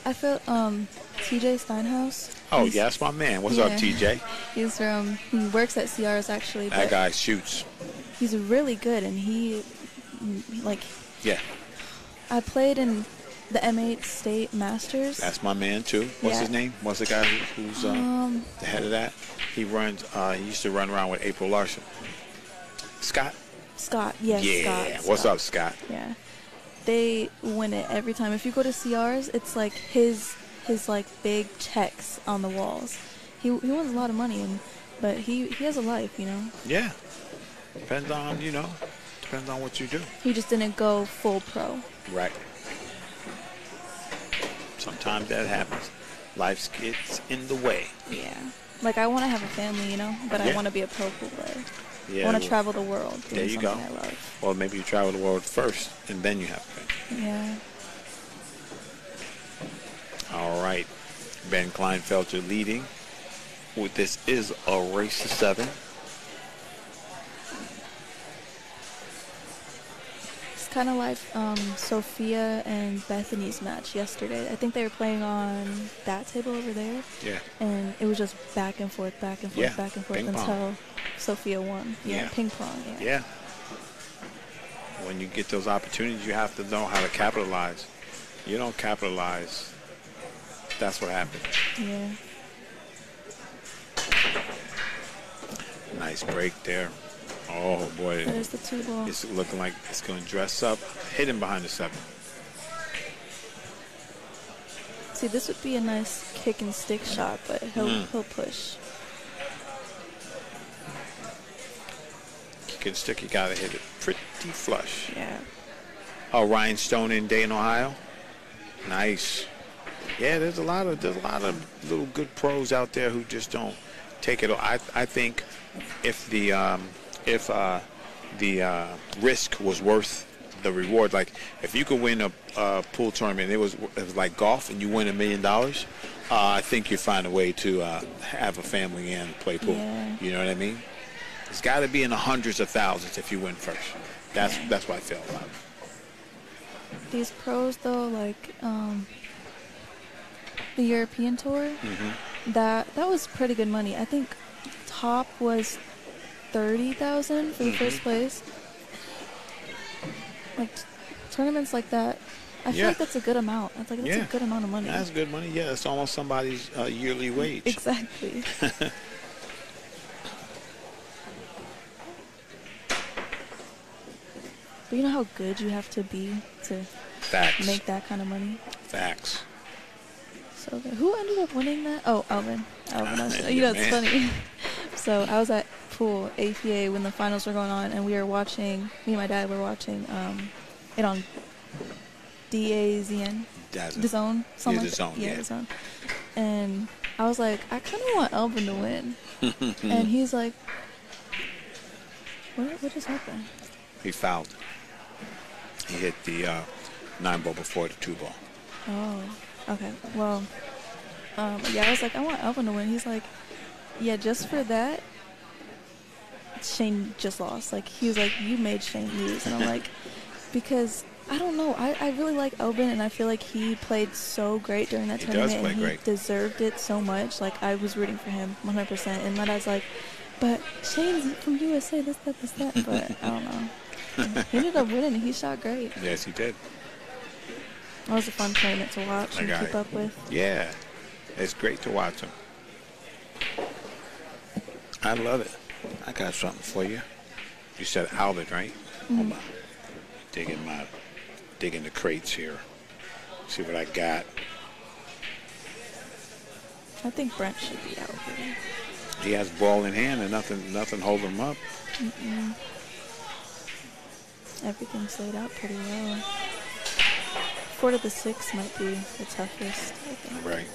I feel TJ Steinhaus. Oh, yeah, that's my man. What's up, TJ? He's he works at CR's actually. That guy shoots. He's really good, and he like. Yeah. I played in the M8 State Masters. That's my man too. What's his name? What's the guy who's the head of that? He runs. He used to run around with April Larson. Scott. Scott, yes. Yeah. Scott. What's up, Scott? Yeah. They win it every time. If you go to CR's, it's like his like big checks on the walls. He wins a lot of money, but he has a life, you know. Yeah. Depends on depends on what you do. He just didn't go full pro. Right. Sometimes that happens. Life gets in the way. Yeah. Like I want to have a family, you know, but I want to be a pro pool player. Yeah, I want to travel the world. There you go. I love. Well, maybe you travel the world first, and then you have a family. Yeah. All right. Ben Kleinfelter leading. This is a race to 7. It's kind of like Sophia and Bethany's match yesterday. I think they were playing on that table over there. Yeah. And it was just back and forth, back and forth, back and forth until Sophia won. Yeah. Ping pong. Yeah. When you get those opportunities, you have to know how to capitalize. You don't capitalize, that's what happens. Yeah. Nice break there. Oh, boy. There's the 2 ball. It's looking like it's going to dress up. Hit him behind the 7. See, this would be a nice kick and stick shot, but he'll push. Kick and stick, you got to hit it pretty flush. Yeah. Oh, Ryan Stone in Dayton, Ohio. Nice. Yeah, there's a lot of little good pros out there who just don't take it. I think if the risk was worth the reward, like if you could win a pool tournament, it was like golf, and you win $1 million. I think you'd find a way to have a family and play pool. Yeah. You know what I mean? It's got to be in the hundreds of thousands if you win first. That's what I feel about it. These pros though, like the European tour, that was pretty good money. I think top was 30,000 for the first place. Like tournaments like that, I feel like that's a good amount. That's a good amount of money. That's good money. Yeah, it's almost somebody's yearly wage. Exactly. But you know how good you have to be to make that kind of money? Facts. So good. Who ended up winning that? Oh, Alvin. It's funny. So I was at pool APA when the finals were going on, and we were watching. Me and my dad were watching it on DAZN. DAZN. Something like that. Yeah, DAZN. And I was like, I kind of want Alvin to win. And he's like, what just happened? He fouled. He hit the 9 ball before the 2 ball. Oh, okay. Well, I was like, I want Alvin to win. He's like, yeah, just for that, Shane just lost. Like, he was like, you made Shane lose. And I'm like, because, I don't know. I really like Alvin, and I feel like he played so great during that tournament. He does play great. He deserved it so much. Like, I was rooting for him 100%. And my dad's like, but Shane's from USA, this, that. But I don't know. He ended up winning, and he shot great. Yes, he did. That was a fun tournament to watch and keep up with. Yeah, it's great to watch him. I love it. I got something for you. You said Alvin, right? Hold on. Digging the crates here. See what I got. I think Brent should be out here. He has ball in hand and nothing holding him up. Everything's laid out pretty well. 4 to the 6 might be the toughest, I think. Right.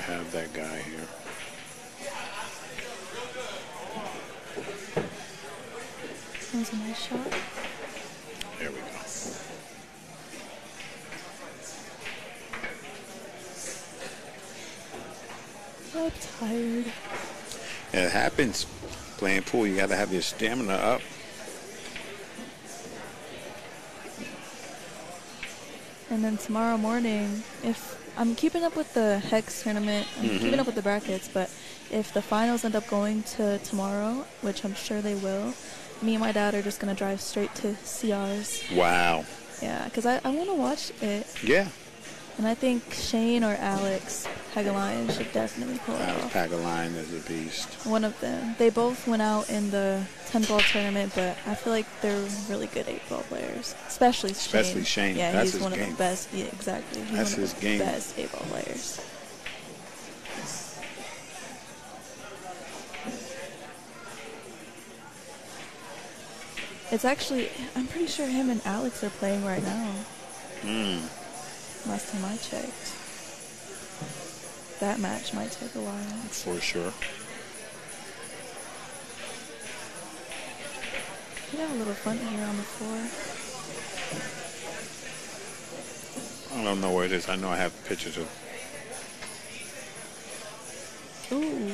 have that guy here. That was a nice shot. There we go. I'm tired. It happens. Playing pool, you got to have your stamina up. And then tomorrow morning, if I'm keeping up with the Hex tournament, I'm keeping up with the brackets, but if the finals end up going to tomorrow, which I'm sure they will, me and my dad are just going to drive straight to CR's. Wow. Yeah, because I want to watch it. Yeah. And I think Shane or Alex Pagalion should definitely pull it Alex off. Pagalion is a beast. One of them. They both went out in the 10-ball tournament, but I feel like they're really good 8-ball players. Especially Shane. Yeah, That's he's his one game. of the best. Yeah, exactly. He's That's one his of the game. best 8-ball players. It's actually, I'm pretty sure him and Alex are playing right now. Last time I checked. That match might take a while. For sure. We have a little fun here on the floor. I don't know where it is. I know I have pictures of. Ooh.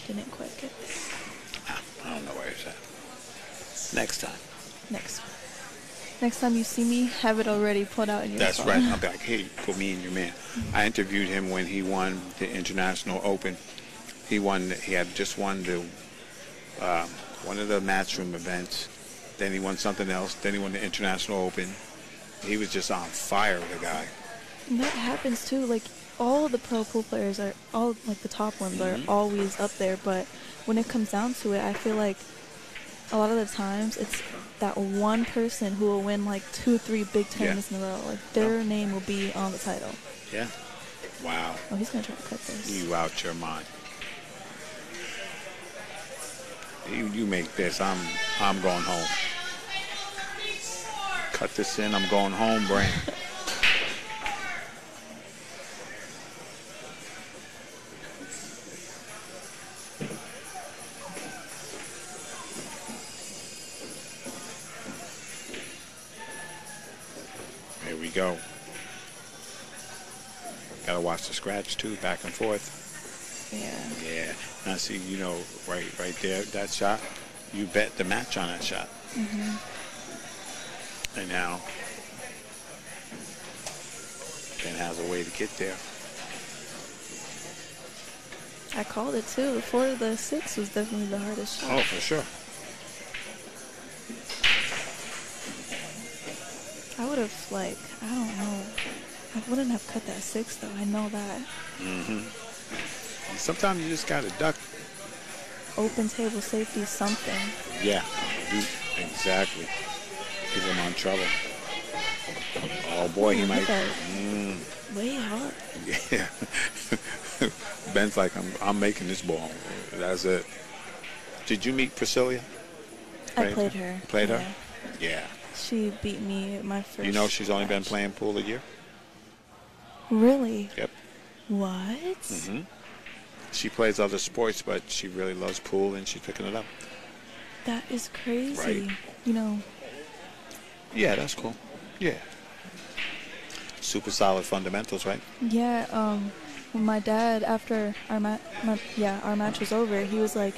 Didn't quite get it. I don't know where it's at. Next time. Next time you see me, have it already put out in your That's phone. right. I'll be like, hey, put me in your man. I interviewed him when he won the International Open. He had just won the one of the Matchroom events. Then he won something else. Then he won the International Open. He was just on fire, the guy. And that happens too. Like all of the pro pool players are all like the top ones are always up there, but when it comes down to it, I feel like a lot of the times it's that one person who will win like 2-3 big tournaments in a row. Like their name will be on the title. Yeah. Wow. Oh, he's gonna try to cut this. You out your mind. You make this. I'm going home. Cut this in. I'm going home, Brent. Here we go. Gotta watch the scratch too, back and forth. Yeah. Yeah. Now see, right there, that shot, you bet the match on that shot. And now, Ben has a way to get there. I called it too. 4 to 6 was definitely the hardest shot. Oh, for sure. I would have I don't know. I wouldn't have cut that 6 though. I know that. Sometimes you just gotta duck. Open table safety something. Yeah, exactly. Give him on trouble. Oh boy, he might. Way hard. Yeah. Ben's like, I'm making this ball. That's it. Did you meet Priscilla? I played her. You played her? Yeah. She beat me at my first. You know she's only been match. playing pool a year? Really? Yep. What? She plays other sports, but she really loves pool, and she's picking it up. That is crazy. Right. You know. Yeah, that's cool. Yeah. Super solid fundamentals, right? Yeah. When my dad, after our match was over, he was like,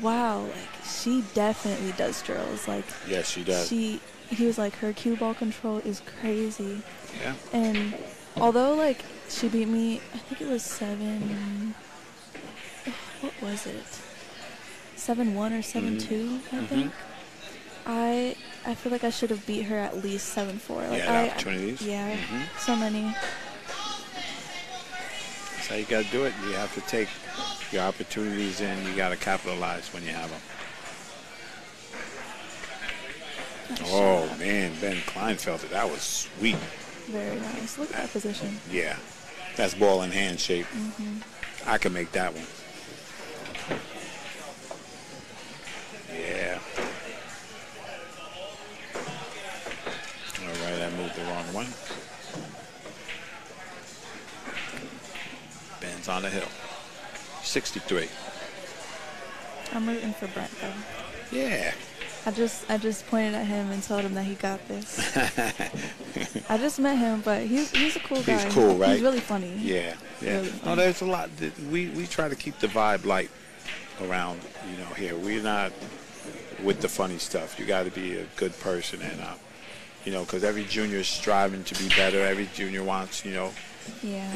"Wow, like she definitely does drills. Like, Yes, she does. He was like, her cue ball control is crazy." Yeah. And although like she beat me, I think it was 7. What was it? 7-1 or 7-2, I think. I feel like I should have beat her at least 7-4. Like opportunities. Yeah, so many. That's how you got to do it. You have to take your opportunities and you got to capitalize when you have them. Oh, man, Ben Kleinfelter, that was sweet. Very nice. Look at that position. Yeah, that's ball in hand shape. I can make that one. one. Ben's on the hill. 63. I'm rooting for Brent though. Yeah. I just pointed at him and told him that he got this. I just met him, but he's a cool guy. He's cool, right? He's really funny. Yeah, yeah. Really funny. No, there's a lot. We try to keep the vibe light around, here. We're not with the funny stuff. You got to be a good person, and because every junior is striving to be better. Every junior wants, Yeah.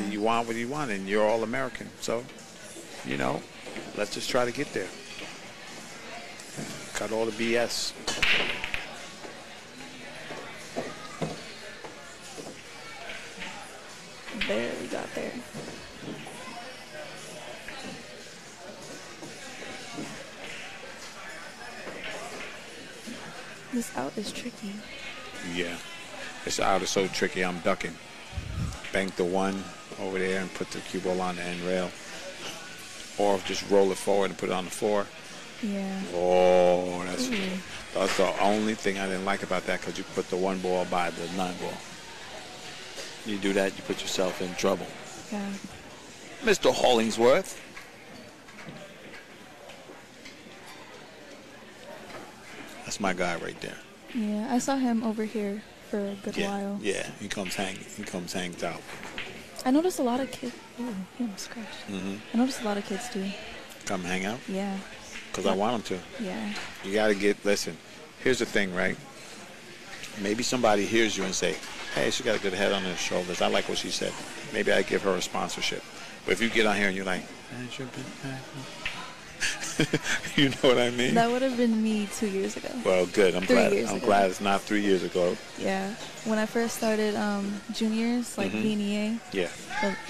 you want what you want, and you're all American. So, let's just try to get there. Cut all the BS. Barely got there. This out is tricky. Yeah. This out is so tricky. I'm ducking. Bank the one over there and put the cue ball on the end rail. Or just roll it forward and put it on the 4. Yeah. Oh, that's the only thing I didn't like about that, because you put the 1 ball by the 9 ball. You do that, you put yourself in trouble. Yeah. Mr. Hollingsworth. That's my guy right there. Yeah, I saw him over here for a good while. Yeah, he comes hanged out. I noticed a lot of kids. Ooh, he almost crashed. I noticed a lot of kids too. Come hang out? Yeah. Because I want them to. Yeah. You got to listen, here's the thing, right? Maybe somebody hears you and say, hey, she got a good head on her shoulders. I like what she said. Maybe I give her a sponsorship. But if you get on here and you're like, you know what I mean? That would have been me 2 years ago. Well, good. I'm 3 years glad. I'm ago. glad it's not 3 years ago. Yeah. When I first started juniors, like BNEA, Yeah.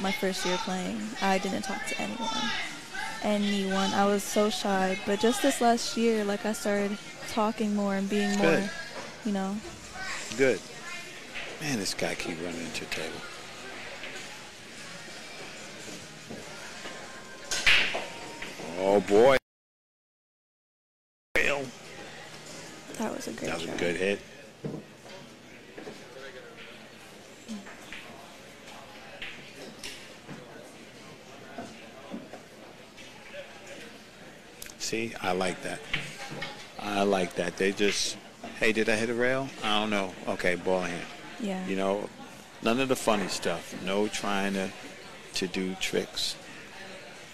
my first year playing, I didn't talk to anyone. I was so shy. But just this last year, like, I started talking more and being more, Good. Good. Man, this guy keep running into your table. Oh, boy. That was a great That was try. a good hit. See, I like that. I like that. They just, hey, did I hit a rail? I don't know. Okay, ball in hand. Yeah. None of the funny stuff. No trying to do tricks.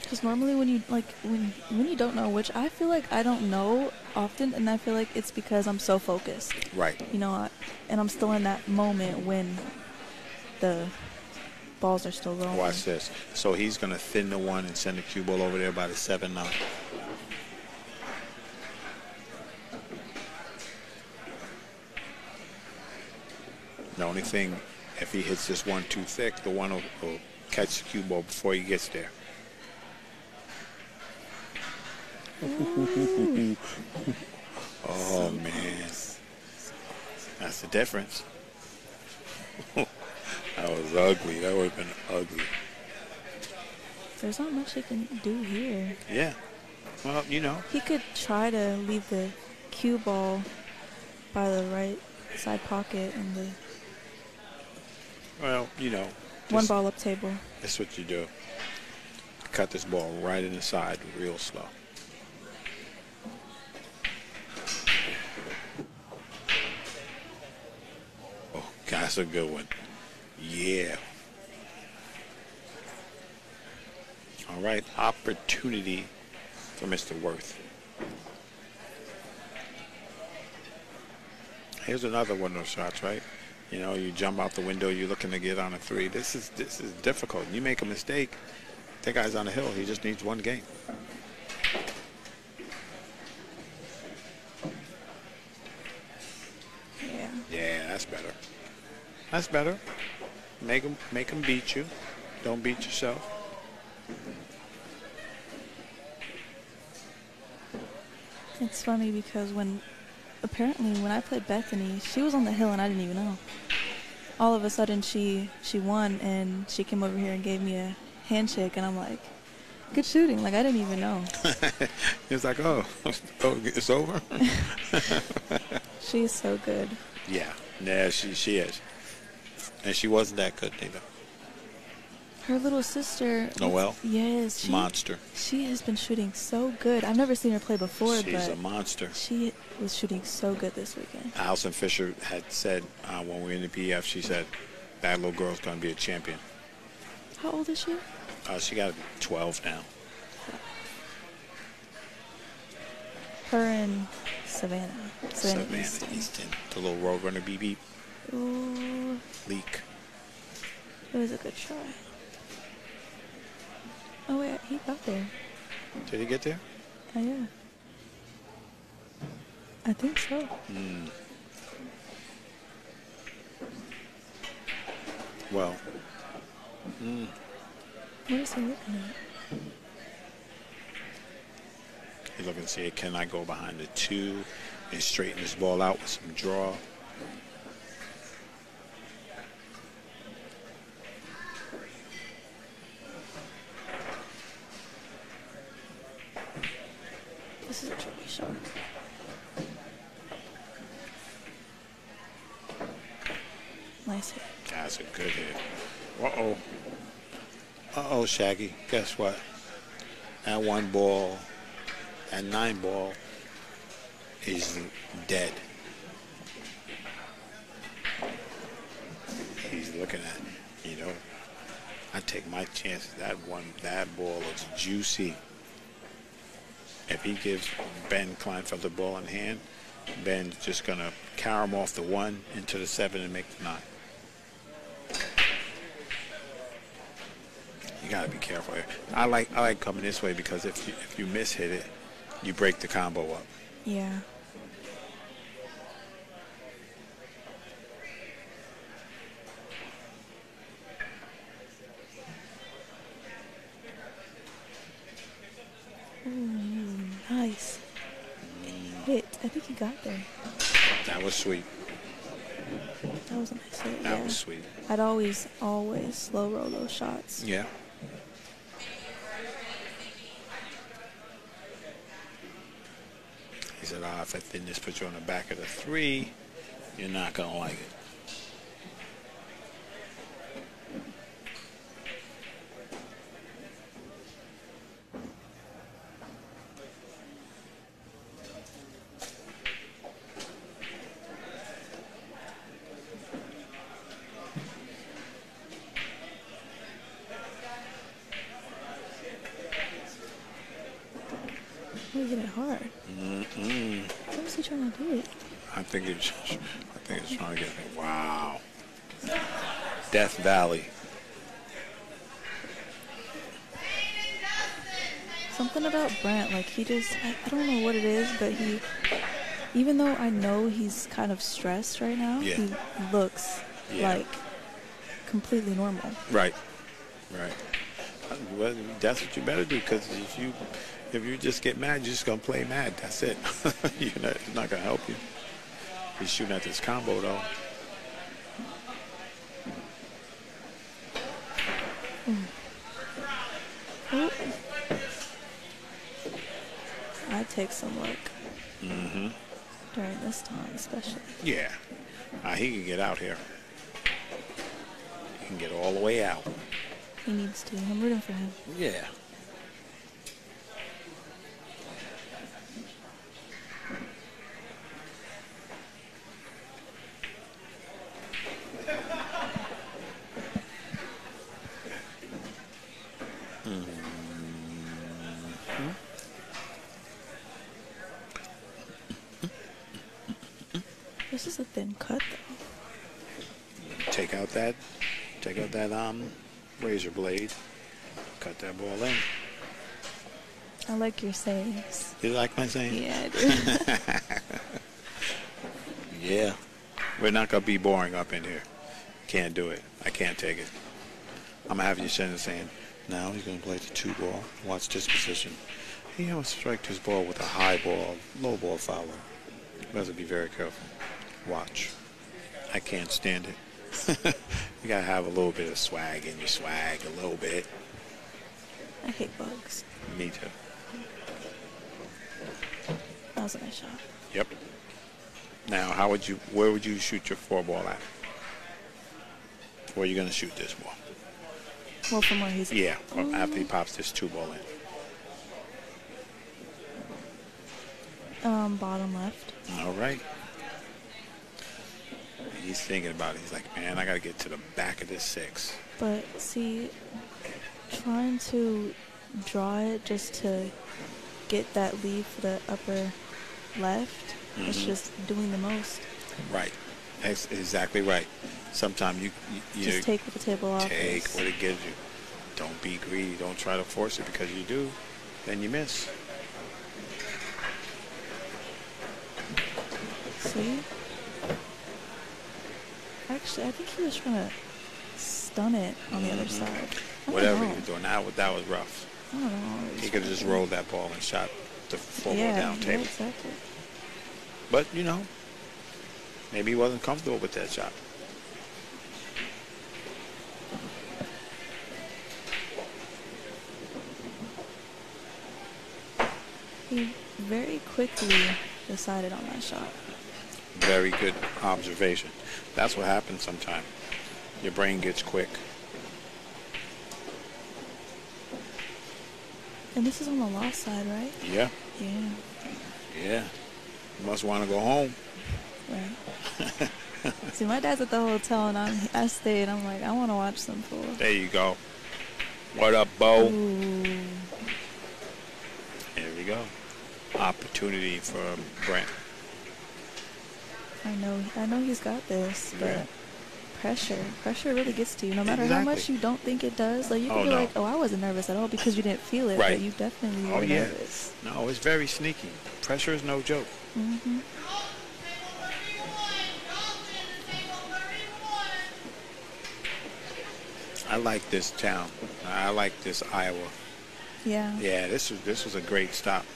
Because normally when you don't know, which I feel like I don't know often, and I feel like it's because I'm so focused. Right. And I'm still in that moment when the balls are still rolling. Watch this. So he's going to thin the 1 and send the cue ball over there by the 7 now. The only thing, if he hits this 1 too thick, the 1 will catch the cue ball before he gets there. Oh, man. That's the difference. That was ugly. That would have been ugly. There's not much he can do here. Yeah. Well, He could try to leave the cue ball by the right side pocket and the one ball up table. That's what you do. Cut this ball right in the side real slow. Oh, that's a good one. Yeah. All right, opportunity for Mr. Worth. Here's another one of those shots, right? You jump out the window, you're looking to get on a 3. This is difficult. You make a mistake, that guy's on the hill. He just needs 1 game. Yeah. Yeah, that's better. That's better. Make him beat you. Don't beat yourself. It's funny because apparently when I played Bethany, she was on the hill and I didn't even know. All of a sudden she won and she came over here and gave me a handshake and I'm like, good shooting. Like, I didn't even know. It's like, oh, it's over? She's so good. Yeah, she is. And she wasn't that good neither. Her little sister. Noelle? Yes. Monster. She has been shooting so good. I've never seen her play before, She's but a monster. she was shooting so good this weekend. Allison Fisher had said when we were in the PF, she said, that little girl's going to be a champion. How old is she? She got to be 12 now. Her and Savannah. Savannah Easton. The little Roadrunner beep beep. Ooh, Leak. it was a good try. Oh, wait, he got there. Did he get there? Oh, yeah. I think so. Well. What is he looking at? He's looking to see, can I go behind the 2 and straighten this ball out with some draw? This is a tricky shot. Nice hit. That's a good hit. Uh-oh. Uh-oh, Shaggy. Guess what? That 1 ball, that 9 ball is dead. He's looking at, I take my chances. That ball looks juicy. If he gives Ben Kleinfelter the ball in hand, Ben's just going to carry him off the 1 into the 7 and make the 9. You got to be careful here. I like coming this way because if you miss hit it, you break the combo up. Yeah. Ooh, nice. Hit. I think he got there. That was sweet. That was a nice hit. That was sweet. I'd always slow roll those shots. Yeah. He said, if I didn't just put you on the back of the 3, you're not going to like it. He hit it hard. What was he trying to do? I think it's trying to get me. Wow. Death Valley. Something about Brent, like he just, I don't know what it is, but even though I know he's kind of stressed right now, he looks like completely normal. Right. Well, that's what you better do, because if you just get mad, you're just going to play mad. That's it. It's not going to help you. He's shooting at this combo, though. I'd take some luck. During this time, especially. Yeah. He can get out here. He can get all the way out. He needs to. I'm rooting for him. Yeah. This is a thin cut, though. Take out that razor blade. Cut that ball in. I like your sayings. You like my sayings? Yeah, I do. Yeah. We're not going to be boring up in here. Can't do it. I can't take it. I'm going to have you sitting saying, now he's going to play the 2 ball. Watch this position. He almost strike this ball with a high ball, low ball follow. You have to be very careful. Watch. I can't stand it. You got to have a little bit of swag in your swag, a little bit. I hate bugs. Me too. That was a nice shot. Yep. Now, where would you shoot your 4 ball at? Where are you going to shoot this ball? Well, from where he's. Yeah, after he pops this 2 ball in. Bottom left. All right. He's thinking about it. He's like, man, I got to get to the back of this 6. But see, trying to draw it just to get that lead for the upper left is just doing the most. Right. That's exactly right. Sometimes you just take what the table offers. Take what it gives you. Don't be greedy. Don't try to force it, because you do, then you miss. See? Actually, I think he was trying to stun it on the other side. Whatever he was doing, that was rough. I don't know. He could have just rolled that ball and shot the 4 ball down table. Yeah, exactly. But, maybe he wasn't comfortable with that shot. He very quickly decided on that shot. Very good observation. That's what happens sometimes. Your brain gets quick. And this is on the lost side, right? Yeah. Yeah. Yeah. You must want to go home. Right. See, my dad's at the hotel, and I stayed. I'm like, I want to watch some pool. There you go. What up, Bo? Ooh. There we go. Opportunity for Brent. I know he's got this, but Yeah. pressure really gets to you. No matter how much you don't think it does, like you can be like, oh, I wasn't nervous at all because you didn't feel it, Right. but you definitely were nervous. No, it's very sneaky. Pressure is no joke. Mm-hmm. I like this town. I like this Iowa. Yeah. Yeah, this was a great stop.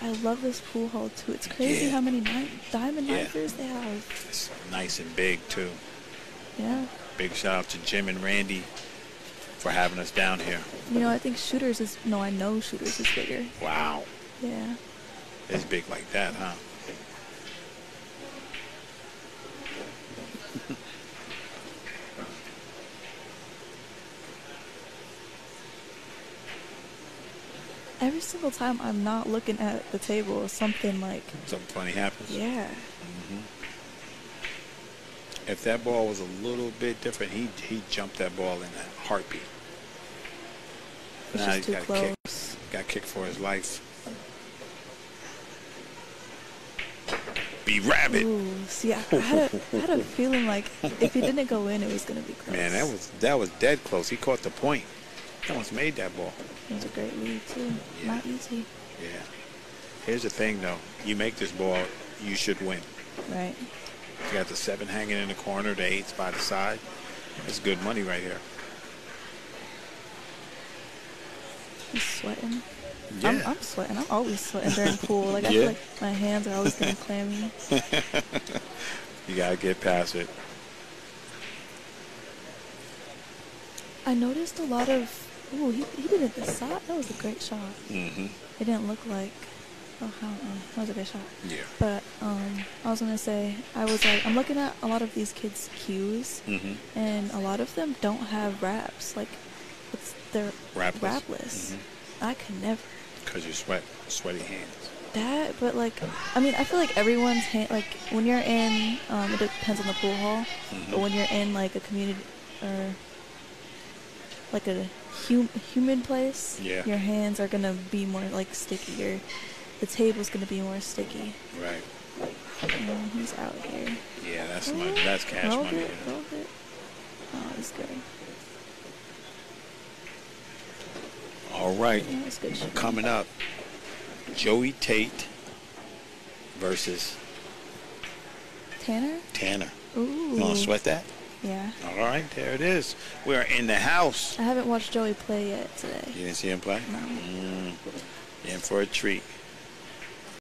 I love this pool hall too. It's crazy how many diamond knifers they have. It's nice and big too. Yeah. Big shout out to Jim and Randy for having us down here. I think I know Shooters is bigger. Wow. Yeah. It's big like that, huh? Every single time I'm not looking at the table, something funny happens. Yeah. If that ball was a little bit different, he jumped that ball in a heartbeat. It's just too close. Got kicked for his life. Be rabbit. Ooh, see, I had a feeling like if it didn't go in, it was gonna be close. Man, that was dead close. He caught the point. He almost made that ball. It was a great lead too. Yeah. Not easy. Yeah. Here's the thing, though. You make this ball, you should win. Right. You got the 7 hanging in the corner, the 8's by the side. That's good money right here. He's sweating. Yeah. I'm sweating. I'm always sweating during pool. Like I feel like my hands are always getting clammy. You gotta get past it. I noticed a lot of. Ooh, he did it the side. That was a great shot. Mm-hmm. It didn't look like. Oh, that was a good shot. Yeah. But I was gonna say, I was like, I'm looking at a lot of these kids' cues, and a lot of them don't have wraps. Like, they're wrapless. I can never. Because you sweaty hands. That, but I feel like everyone's hand, when you're in, it depends on the pool hall, but when you're in a community or a human place, your hands are gonna be more stickier. The table's gonna be more sticky. Right. And he's out here. Yeah, that's money. That's cash money. Roll it. Oh, that's good. All right. Yeah, that's good shit. Coming up, Joey Tate versus Tanner. Ooh. You want to sweat that? Yeah. All right, there it is. We are in the house. I haven't watched Joey play yet today. You didn't see him play? No. In for a treat.